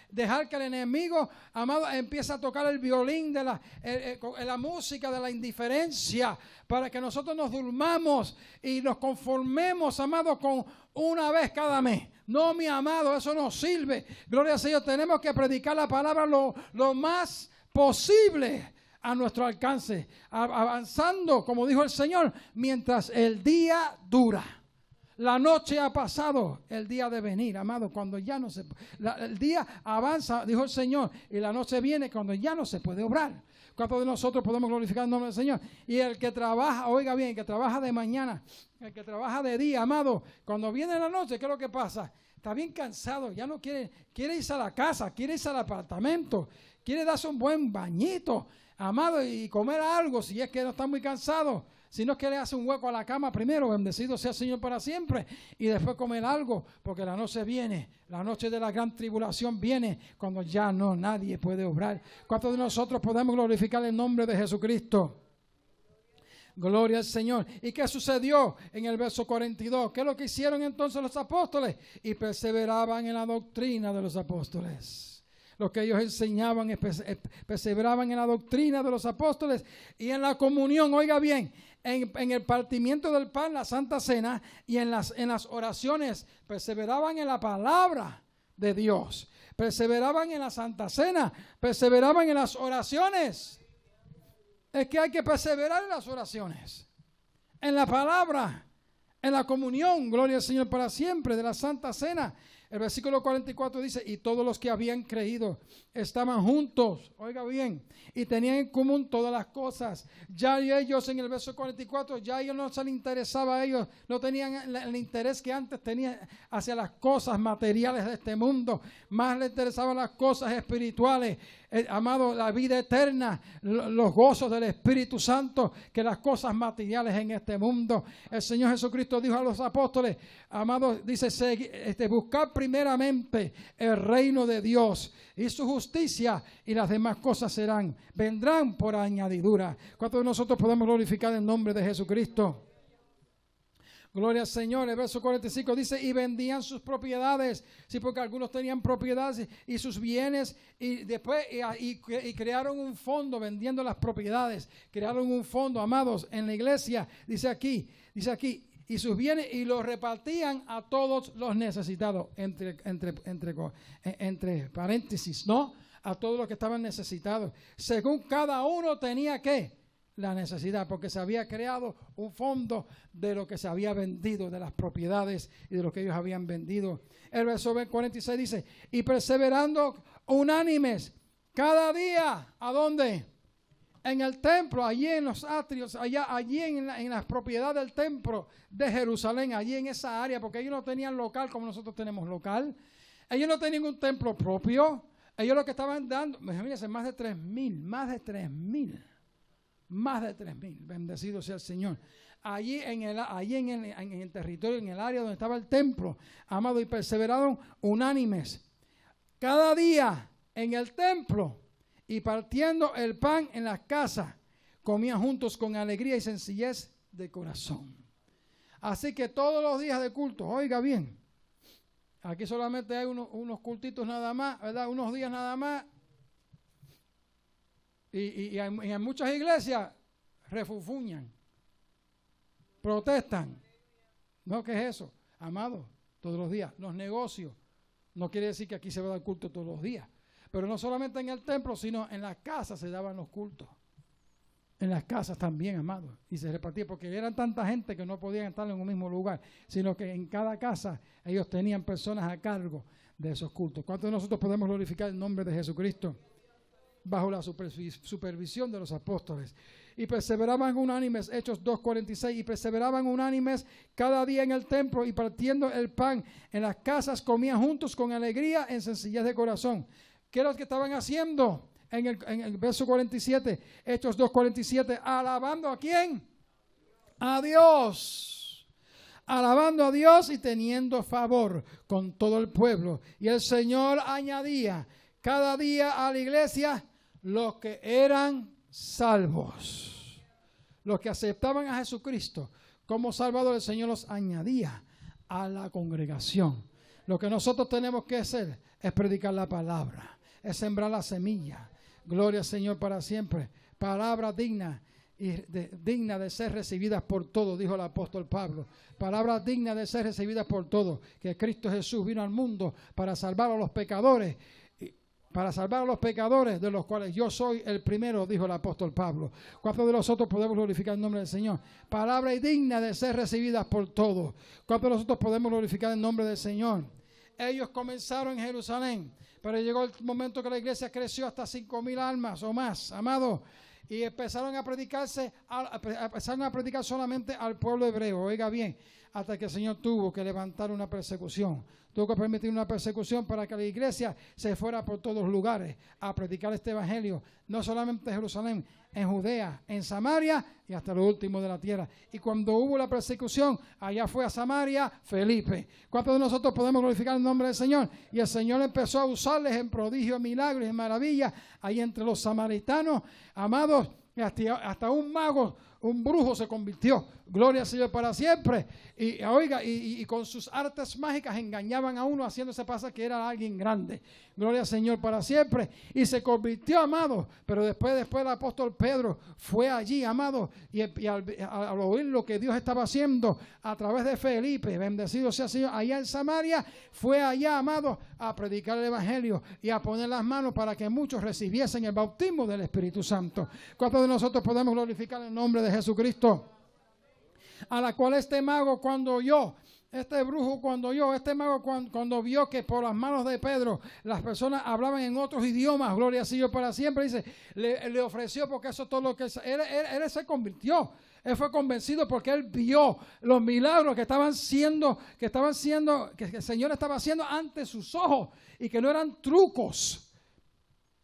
dejar que el enemigo, amado, empiece a tocar el violín de la música de la indiferencia para que nosotros nos durmamos y nos conformemos, amado, con una vez cada mes. No, mi amado, eso no sirve. Gloria al Señor, tenemos que predicar la palabra lo más posible a nuestro alcance, avanzando, como dijo el Señor, mientras el día dura. La noche ha pasado, el día de venir, amado, cuando ya no se... el día avanza, dijo el Señor, y la noche viene cuando ya no se puede obrar. ¿Cuántos de nosotros podemos glorificar el nombre del Señor? Y el que trabaja, oiga bien, el que trabaja de mañana, el que trabaja de día, amado, cuando viene la noche, ¿qué es lo que pasa? Está bien cansado, ya no quiere irse a la casa, quiere irse al apartamento, quiere darse un buen bañito, amado, y comer algo si es que no está muy cansado. Si no es que le hace un hueco a la cama primero, bendecido sea el Señor para siempre, y después comer algo, porque la noche viene, la noche de la gran tribulación viene, cuando ya no nadie puede obrar. ¿Cuántos de nosotros podemos glorificar el nombre de Jesucristo? Gloria al Señor. ¿Y qué sucedió en el verso 42? ¿Qué es lo que hicieron entonces los apóstoles? Y perseveraban en la doctrina de los apóstoles. Lo que ellos enseñaban, perseveraban en la doctrina de los apóstoles y en la comunión, oiga bien, en el partimiento del pan, la Santa Cena, y en las oraciones, perseveraban en la palabra de Dios, perseveraban en la Santa Cena, perseveraban en las oraciones. Es que hay que perseverar en las oraciones, en la palabra, en la comunión, gloria al Señor para siempre, de la Santa Cena. El versículo 44 dice, y todos los que habían creído estaban juntos, oiga bien, y tenían en común todas las cosas. Ya ellos, en el verso 44, ya ellos no se les interesaba a ellos, no tenían el interés que antes tenían hacia las cosas materiales de este mundo, más les interesaban las cosas espirituales. Amado, la vida eterna, los gozos del Espíritu Santo, que las cosas materiales en este mundo. El Señor Jesucristo dijo a los apóstoles, amado, dice, buscar primeramente el reino de Dios y su justicia, y las demás cosas vendrán por añadidura. ¿Cuántos de nosotros podemos glorificar el nombre de Jesucristo? Gloria al Señor. El verso 45 dice, y vendían sus propiedades. Sí, porque algunos tenían propiedades y sus bienes, y después y crearon un fondo vendiendo las propiedades. Crearon un fondo, amados, en la iglesia. Dice aquí, y sus bienes, y los repartían a todos los necesitados, entre paréntesis, ¿no? A todos los que estaban necesitados, según cada uno tenía ¿qué? la necesidad, porque se había creado un fondo de lo que se había vendido, de las propiedades y de lo que ellos habían vendido. El verso 46 dice, y perseverando unánimes cada día, ¿a dónde? En el templo, allí en los atrios, allí en las propiedades del templo de Jerusalén, allí en esa área, porque ellos no tenían local como nosotros tenemos local. Ellos no tenían un templo propio. Ellos lo que estaban dando, imagínense, más de 3,000. Bendecido sea el Señor. Allí en el territorio, en el área donde estaba el templo, amado, y perseveraron unánimes cada día en el templo y partiendo el pan en las casas, comían juntos con alegría y sencillez de corazón. Así que todos los días de culto, oiga bien, aquí solamente hay unos cultitos nada más, ¿verdad? Unos días nada más. Y en muchas iglesias refunfuñan, protestan. No, ¿qué es eso? Amado, todos los días. Los negocios, no quiere decir que aquí se va a dar culto todos los días. Pero no solamente en el templo, sino en las casas se daban los cultos. En las casas también, amado. Y se repartía, porque eran tanta gente que no podían estar en un mismo lugar, sino que en cada casa ellos tenían personas a cargo de esos cultos. ¿Cuántos de nosotros podemos glorificar el nombre de Jesucristo? Bajo la supervisión de los apóstoles. Y perseveraban unánimes, Hechos 2:46, y perseveraban unánimes cada día en el templo y partiendo el pan en las casas comían juntos con alegría en sencillez de corazón. ¿Qué es lo que estaban haciendo? En el verso 47, Hechos 2:47, alabando ¿a quién? A Dios. Alabando a Dios y teniendo favor con todo el pueblo. Y el Señor añadía cada día a la iglesia los que eran salvos. Los que aceptaban a Jesucristo como Salvador, el Señor los añadía a la congregación. Lo que nosotros tenemos que hacer es predicar la palabra, es sembrar la semilla. Gloria al Señor para siempre. Palabra digna digna de ser recibidas por todos, dijo el apóstol Pablo. Palabras dignas de ser recibidas por todos. Que Cristo Jesús vino al mundo para salvar a los pecadores. Para salvar a los pecadores, de los cuales yo soy el primero, dijo el apóstol Pablo. ¿Cuántos de nosotros podemos glorificar el nombre del Señor? Palabra digna de ser recibidas por todos. ¿Cuántos de nosotros podemos glorificar el nombre del Señor? Ellos comenzaron en Jerusalén, pero llegó el momento que la iglesia creció hasta 5,000 almas o más, amados, y empezaron a predicar solamente al pueblo hebreo. Oiga bien, hasta que el Señor tuvo que levantar una persecución. Tuvo que permitir una persecución para que la iglesia se fuera por todos lugares a predicar este evangelio, no solamente en Jerusalén, en Judea, en Samaria y hasta lo último de la tierra. Y cuando hubo la persecución, allá fue a Samaria Felipe. ¿Cuántos de nosotros podemos glorificar el nombre del Señor? Y el Señor empezó a usarles en prodigios, milagros y maravillas ahí entre los samaritanos, amados, hasta un mago, un brujo se convirtió. Gloria al Señor para siempre. Y oiga, y con sus artes mágicas engañaban a uno haciéndose pasar que era alguien grande. Gloria al Señor para siempre. Y se convirtió, amado. Pero después el apóstol Pedro fue allí, amado. Y al oír lo que Dios estaba haciendo a través de Felipe, bendecido sea el Señor, allá en Samaria, fue allá, amado, a predicar el evangelio y a poner las manos para que muchos recibiesen el bautismo del Espíritu Santo. ¿Cuántos de nosotros podemos glorificar el nombre de Jesucristo? A la cual este mago cuando oyó, este brujo cuando oyó, este mago cuando vio que por las manos de Pedro las personas hablaban en otros idiomas, gloria al Señor para siempre, dice, le ofreció, porque eso todo lo que él se convirtió. Él fue convencido porque él vio los milagros que el Señor estaba haciendo ante sus ojos y que no eran trucos.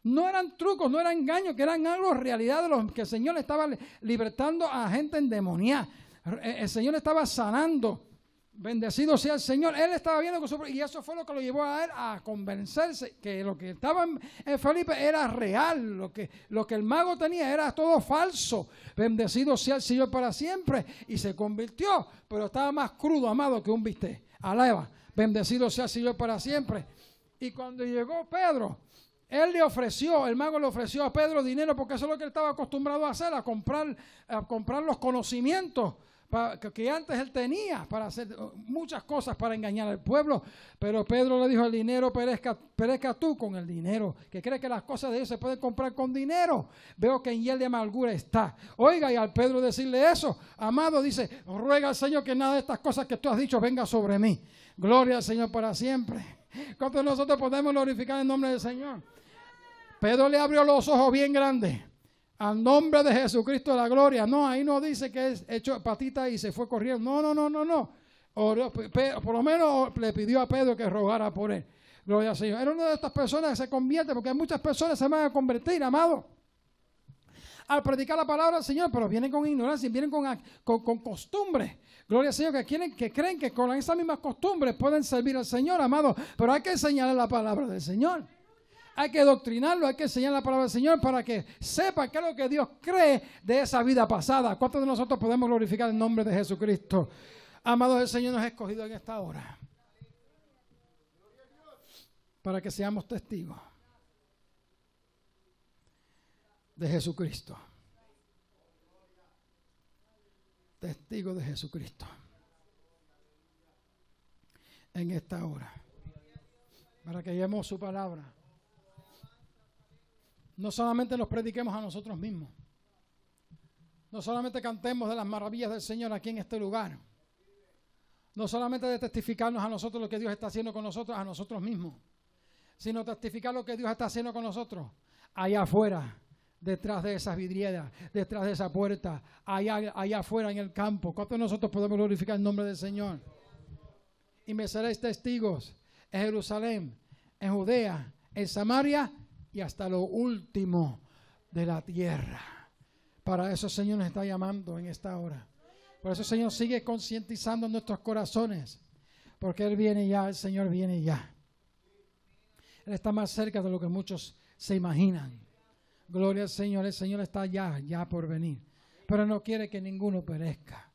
No eran trucos, no eran engaños, que eran algo realidad de los que el Señor estaba libertando a gente endemoniada. El Señor estaba sanando. Bendecido sea el Señor. Él estaba viendo y eso fue lo que lo llevó a él a convencerse que lo que estaba en Felipe era real. Lo que el mago tenía era todo falso. Bendecido sea el Señor para siempre. Y se convirtió, pero estaba más crudo, amado, que un bistec. Alaba. Bendecido sea el Señor para siempre. Y cuando llegó Pedro, el mago le ofreció a Pedro dinero, porque eso es lo que él estaba acostumbrado a hacer, a comprar los conocimientos que antes él tenía para hacer muchas cosas para engañar al pueblo. Pero Pedro le dijo: el dinero perezca tú con el dinero, que cree que las cosas de Dios se pueden comprar con dinero. Veo que en hiel de amargura está. Oiga, y al Pedro decirle eso, amado, dice: ruega al Señor que nada de estas cosas que tú has dicho venga sobre mí. Gloria al Señor para siempre. ¿Cuántos de nosotros podemos glorificar el nombre del Señor? Pedro le abrió los ojos bien grandes. Al nombre de Jesucristo de la gloria. No, ahí no dice que es hecho patita y se fue corriendo. No. Por lo menos le pidió a Pedro que rogara por él. Gloria al Señor. Era una de estas personas que se convierte, porque muchas personas se van a convertir, amado, al predicar la palabra del Señor, pero vienen con ignorancia, vienen con costumbres. Gloria al Señor, que creen que con esas mismas costumbres pueden servir al Señor, amado. Pero hay que enseñarle la palabra del Señor. Hay que doctrinarlo, hay que enseñar la palabra del Señor para que sepa qué es lo que Dios cree de esa vida pasada. ¿Cuántos de nosotros podemos glorificar el nombre de Jesucristo? Amados, el Señor nos ha escogido en esta hora para que seamos testigos de Jesucristo. Testigos de Jesucristo en esta hora, para que llevemos su palabra. No solamente nos prediquemos a nosotros mismos, no solamente cantemos de las maravillas del Señor aquí en este lugar, no solamente de testificarnos a nosotros lo que Dios está haciendo con nosotros, a nosotros mismos, sino testificar lo que Dios está haciendo con nosotros allá afuera, detrás de esas vidrieras, detrás de esa puerta, allá afuera en el campo. ¿Cuántos de nosotros podemos glorificar el nombre del Señor? Y me seréis testigos en Jerusalén, en Judea, en Samaria y hasta lo último de la tierra. Para eso el Señor nos está llamando en esta hora. Por eso el Señor sigue concientizando nuestros corazones, porque Él viene ya, el Señor viene ya. Él está más cerca de lo que muchos se imaginan. Gloria al Señor, el Señor está ya por venir. Pero no quiere que ninguno perezca.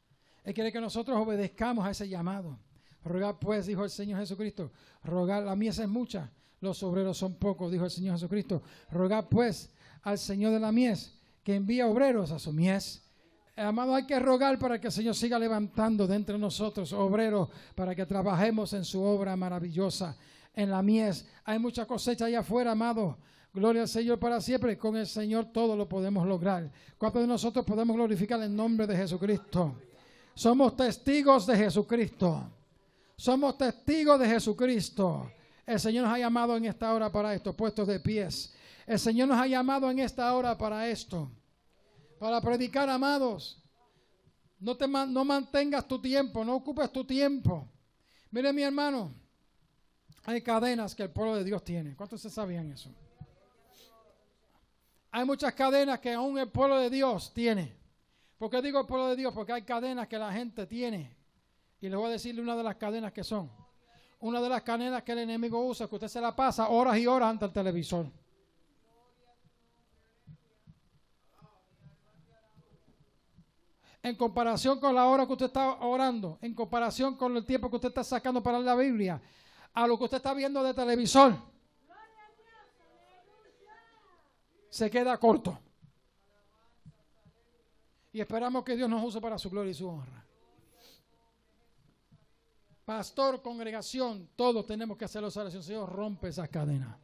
Él quiere que nosotros obedezcamos a ese llamado. Rogad pues, dijo el Señor Jesucristo, rogad, la mies es mucha, los obreros son pocos, dijo el Señor Jesucristo. Rogad pues al Señor de la mies que envía obreros a su mies. Amado, hay que rogar para que el Señor siga levantando de entre nosotros obreros para que trabajemos en su obra maravillosa. En la mies hay mucha cosecha allá afuera, amado. Gloria al Señor para siempre. Con el Señor todo lo podemos lograr. ¿Cuántos de nosotros podemos glorificar el nombre de Jesucristo? Somos testigos de Jesucristo. Somos testigos de Jesucristo. El Señor nos ha llamado en esta hora para esto, puestos de pies. El Señor nos ha llamado en esta hora para esto, para predicar, amados. No mantengas tu tiempo, no ocupes tu tiempo. Mire, mi hermano, hay cadenas que el pueblo de Dios tiene. ¿Cuántos se sabían eso? Hay muchas cadenas que aún el pueblo de Dios tiene. ¿Por qué digo el pueblo de Dios? Porque hay cadenas que la gente tiene. Y les voy a decirle una de las cadenas que son. Una de las cadenas que el enemigo usa, que usted se la pasa horas y horas ante el televisor. En comparación con la hora que usted está orando, en comparación con el tiempo que usted está sacando para la Biblia, a lo que usted está viendo de televisor, se queda corto. Y esperamos que Dios nos use para su gloria y su honra. Pastor, congregación, todos tenemos que hacer la oración. Señor, rompe esas cadenas.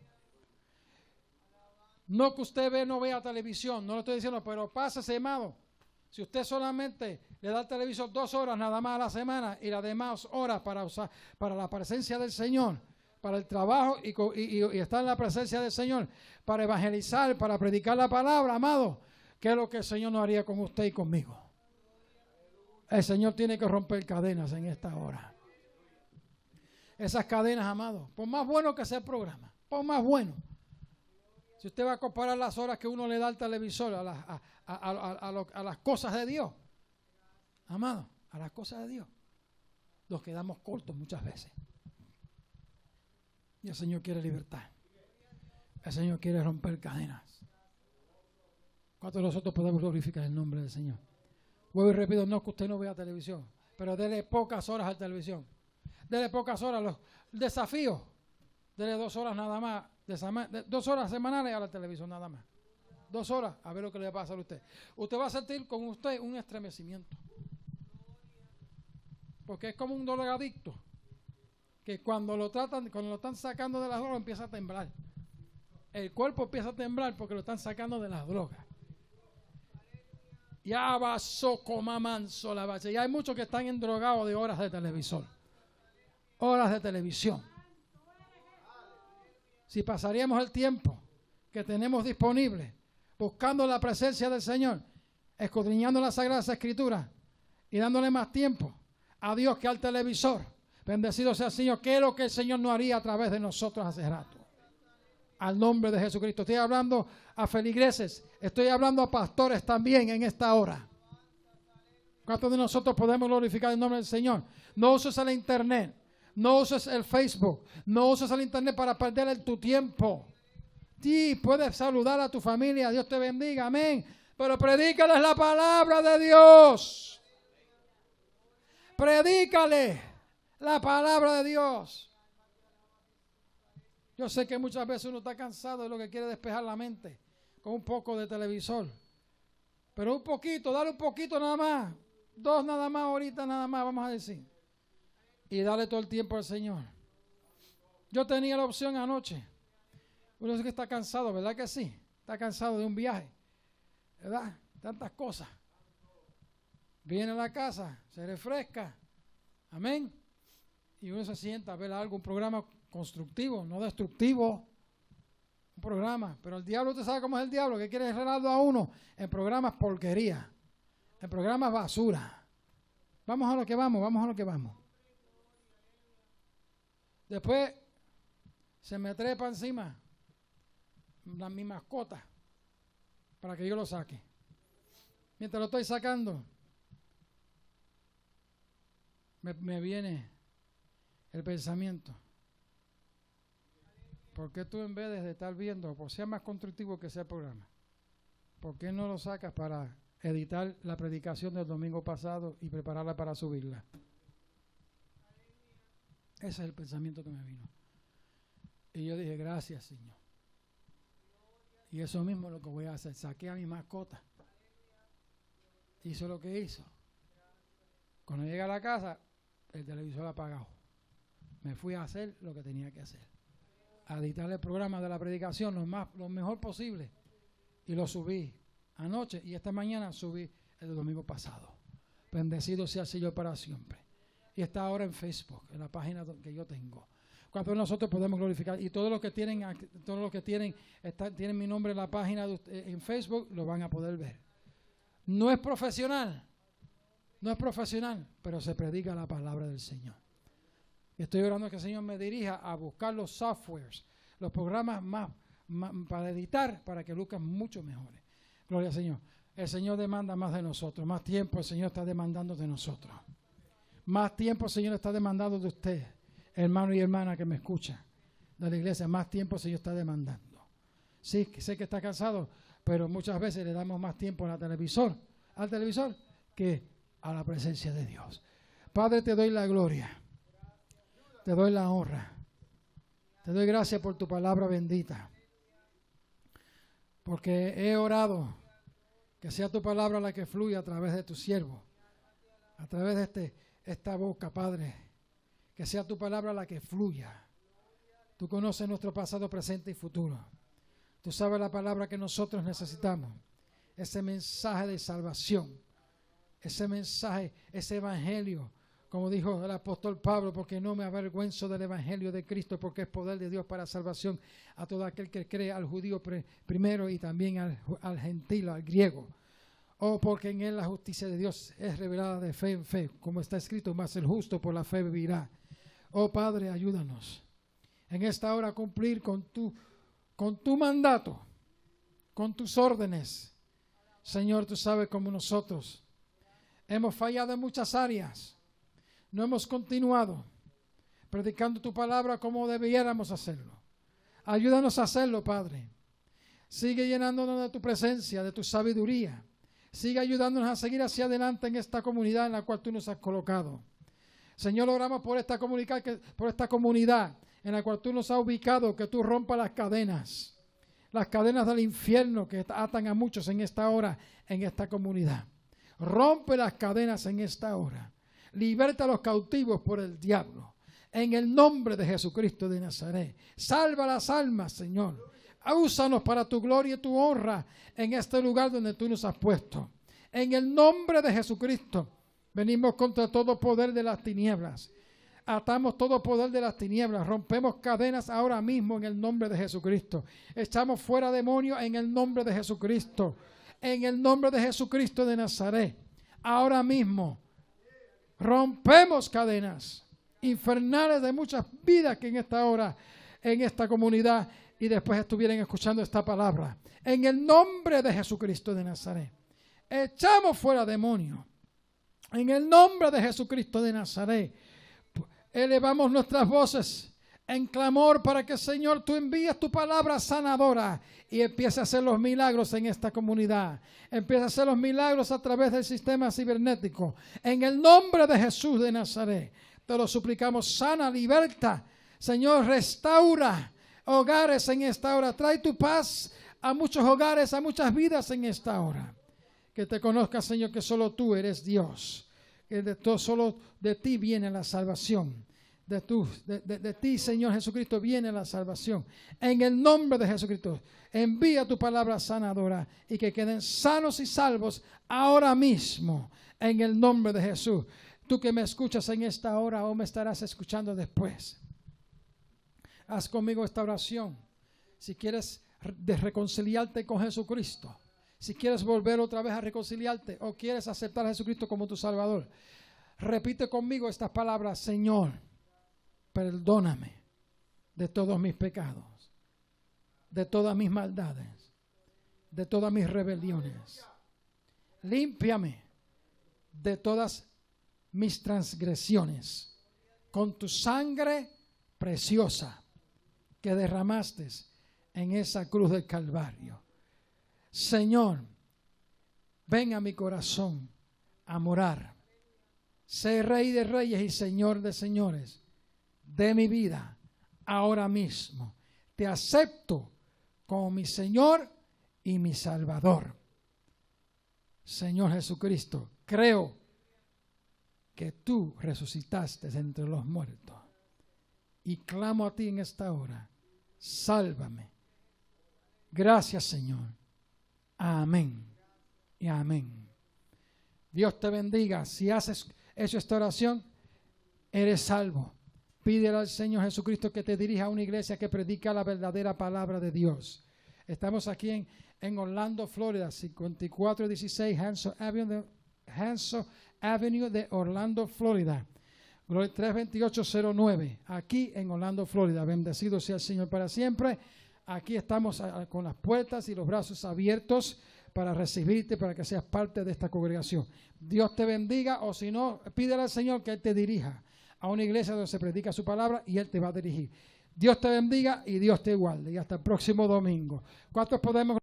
No que usted no vea televisión, no lo estoy diciendo, pero pásese, amado. Si usted solamente le da al televisor 2 horas nada más a la semana y las demás horas para usar para la presencia del Señor, para el trabajo y estar en la presencia del Señor, para evangelizar, para predicar la palabra, amado, ¿qué es lo que el Señor no haría con usted y conmigo? El Señor tiene que romper cadenas en esta hora. Esas cadenas, amado, por más bueno que sea el programa, por más bueno. Si usted va a comparar las horas que uno le da al televisor a las cosas de Dios, amado, a las cosas de Dios, nos quedamos cortos muchas veces. Y el Señor quiere libertad. El Señor quiere romper cadenas. ¿Cuántos de nosotros podemos glorificar el nombre del Señor? Vuelvo y repito, no es que usted no vea televisión, pero dele pocas horas a la televisión. Dele pocas horas. Los desafíos, dele 2 horas nada más. 2 horas semanales a la televisión nada más. 2 horas, a ver lo que le va a pasar a usted. Usted va a sentir con usted un estremecimiento. porque es como un drogadicto, que cuando lo están sacando de las drogas empieza a temblar. El cuerpo empieza a temblar porque lo están sacando de las drogas. Ya basó como manso la base. Ya hay muchos que están endrogados de horas de televisor. Horas de televisión. Si pasaríamos el tiempo que tenemos disponible buscando la presencia del Señor, escudriñando las Sagradas Escrituras y dándole más tiempo a Dios que al televisor, bendecido sea el Señor. ¿Qué es lo que el Señor no haría a través de nosotros hace rato? Al nombre de Jesucristo. Estoy hablando a feligreses, estoy hablando a pastores también en esta hora. ¿Cuántos de nosotros podemos glorificar el nombre del Señor? No uses el internet, no uses el Facebook, no uses el internet para perder tu tiempo. Sí, puedes saludar a tu familia, Dios te bendiga, amén. Pero predícales la palabra de Dios. Predícale la palabra de Dios. Yo sé que muchas veces uno está cansado de lo que quiere despejar la mente con un poco de televisor. Pero un poquito, dale un poquito nada más. 2 nada más, ahorita nada más, vamos a decir. Y dale todo el tiempo al Señor. Yo tenía la opción anoche. Uno es que está cansado, ¿verdad que sí? Está cansado de un viaje, ¿verdad? Tantas cosas. Viene a la casa, se refresca. Amén. Y uno se sienta a ver algo, un programa constructivo, no destructivo. Un programa. Pero el diablo, usted sabe cómo es el diablo, que quiere enredarlo a uno en programas porquería, en programas basura. Vamos a lo que vamos, vamos a lo que vamos. Después se me trepa encima mi mascota para que yo lo saque. Mientras lo estoy sacando, me viene el pensamiento. ¿Por qué tú, en vez de estar viendo, por ser más constructivo que sea el programa, por qué no lo sacas para editar la predicación del domingo pasado y prepararla para subirla? Ese es el pensamiento que me vino. Y yo dije, gracias, Señor. Y eso mismo es lo que voy a hacer. Saqué a mi mascota. Hizo lo que hizo. Cuando llegué a la casa, el televisor apagado. Me fui a hacer lo que tenía que hacer. A editar el programa de la predicación lo mejor posible. Y lo subí anoche y esta mañana subí el domingo pasado. Bendecido sea el Señor para siempre. Y está ahora en Facebook, en la página que yo tengo. Cuando nosotros podemos glorificar, y todos los que tienen mi nombre en la página en Facebook, lo van a poder ver. No es profesional, pero se predica la palabra del Señor. Estoy orando que el Señor me dirija a buscar los softwares, los programas más para editar, para que luzcan mucho mejores. Gloria al Señor. El Señor demanda más de nosotros, más tiempo el Señor está demandando de nosotros. Más tiempo el Señor está demandando de usted, hermano y hermana que me escucha de la iglesia. Más tiempo el Señor está demandando. Sí, sé que está cansado, pero muchas veces le damos más tiempo al televisor que a la presencia de Dios. Padre, te doy la gloria. Te doy la honra. Te doy gracias por tu palabra bendita. Porque he orado que sea tu palabra la que fluya a través de tu siervo. A través de esta boca, Padre. Que sea tu palabra la que fluya. Tú conoces nuestro pasado, presente y futuro. Tú sabes la palabra que nosotros necesitamos. Ese mensaje de salvación. Ese mensaje, ese evangelio. Como dijo el apóstol Pablo, porque no me avergüenzo del evangelio de Cristo, porque es poder de Dios para salvación a todo aquel que cree, al judío primero y también al gentil, al griego. Porque en él la justicia de Dios es revelada de fe en fe, como está escrito, mas el justo por la fe vivirá. Padre, ayúdanos en esta hora a cumplir con tu mandato, con tus órdenes. Señor, tú sabes cómo nosotros hemos fallado en muchas áreas. No hemos continuado predicando tu palabra como debiéramos hacerlo. Ayúdanos a hacerlo, Padre. Sigue llenándonos de tu presencia, de tu sabiduría. Sigue ayudándonos a seguir hacia adelante en esta comunidad en la cual tú nos has colocado. Señor, oramos por esta comunidad en la cual tú nos has ubicado, que tú rompas las cadenas del infierno que atan a muchos en esta hora, en esta comunidad. Rompe las cadenas en esta hora. Liberta a los cautivos por el diablo. En el nombre de Jesucristo de Nazaret. Salva las almas, Señor. Úsanos para tu gloria y tu honra en este lugar donde tú nos has puesto. En el nombre de Jesucristo, venimos contra todo poder de las tinieblas. Atamos todo poder de las tinieblas. Rompemos cadenas ahora mismo en el nombre de Jesucristo. Echamos fuera demonios en el nombre de Jesucristo. En el nombre de Jesucristo de Nazaret. Ahora mismo rompemos cadenas infernales de muchas vidas que en esta hora, en esta comunidad y después estuvieran escuchando esta palabra. En el nombre de Jesucristo de Nazaret. Echamos fuera demonios. En el nombre de Jesucristo de Nazaret. Elevamos nuestras voces en clamor para que, Señor, tú envíes tu palabra sanadora y empiece a hacer los milagros en esta comunidad. Empieza a hacer los milagros a través del sistema cibernético. En el nombre de Jesús de Nazaret, te lo suplicamos, sana, liberta. Señor, restaura hogares en esta hora. Trae tu paz a muchos hogares, a muchas vidas en esta hora. Que te conozca, Señor, que solo tú eres Dios. Que solo de ti viene la salvación. De ti, Señor Jesucristo, viene la salvación. En el nombre de Jesucristo, envía tu palabra sanadora y que queden sanos y salvos ahora mismo. En el nombre de Jesús. Tú que me escuchas en esta hora o me estarás escuchando después. Haz conmigo esta oración. Si quieres reconciliarte con Jesucristo. Si quieres volver otra vez a reconciliarte o quieres aceptar a Jesucristo como tu Salvador, repite conmigo estas palabras. Señor, perdóname de todos mis pecados, de todas mis maldades, de todas mis rebeliones. Límpiame de todas mis transgresiones con tu sangre preciosa que derramaste en esa cruz del Calvario. Señor, ven a mi corazón a morar. Sé Rey de reyes y Señor de señores de mi vida ahora mismo. Te acepto como mi Señor y mi Salvador. Señor Jesucristo, creo que tú resucitaste entre los muertos y clamo a ti en esta hora. Sálvame. Gracias, Señor. Amén y amén. Dios te bendiga. Si has hecho esta oración, eres salvo. Pídele al Señor Jesucristo que te dirija a una iglesia que predica la verdadera palabra de Dios. Estamos aquí en Orlando, Florida, 5416 Hanso Avenue de Orlando, Florida. 32809, aquí en Orlando, Florida. Bendecido sea el Señor para siempre. Aquí estamos con las puertas y los brazos abiertos para recibirte, para que seas parte de esta congregación. Dios te bendiga, o si no, pídele al Señor que Él te dirija a una iglesia donde se predica su palabra y Él te va a dirigir. Dios te bendiga y Dios te guarde. Y hasta el próximo domingo. ¿Cuántos podemos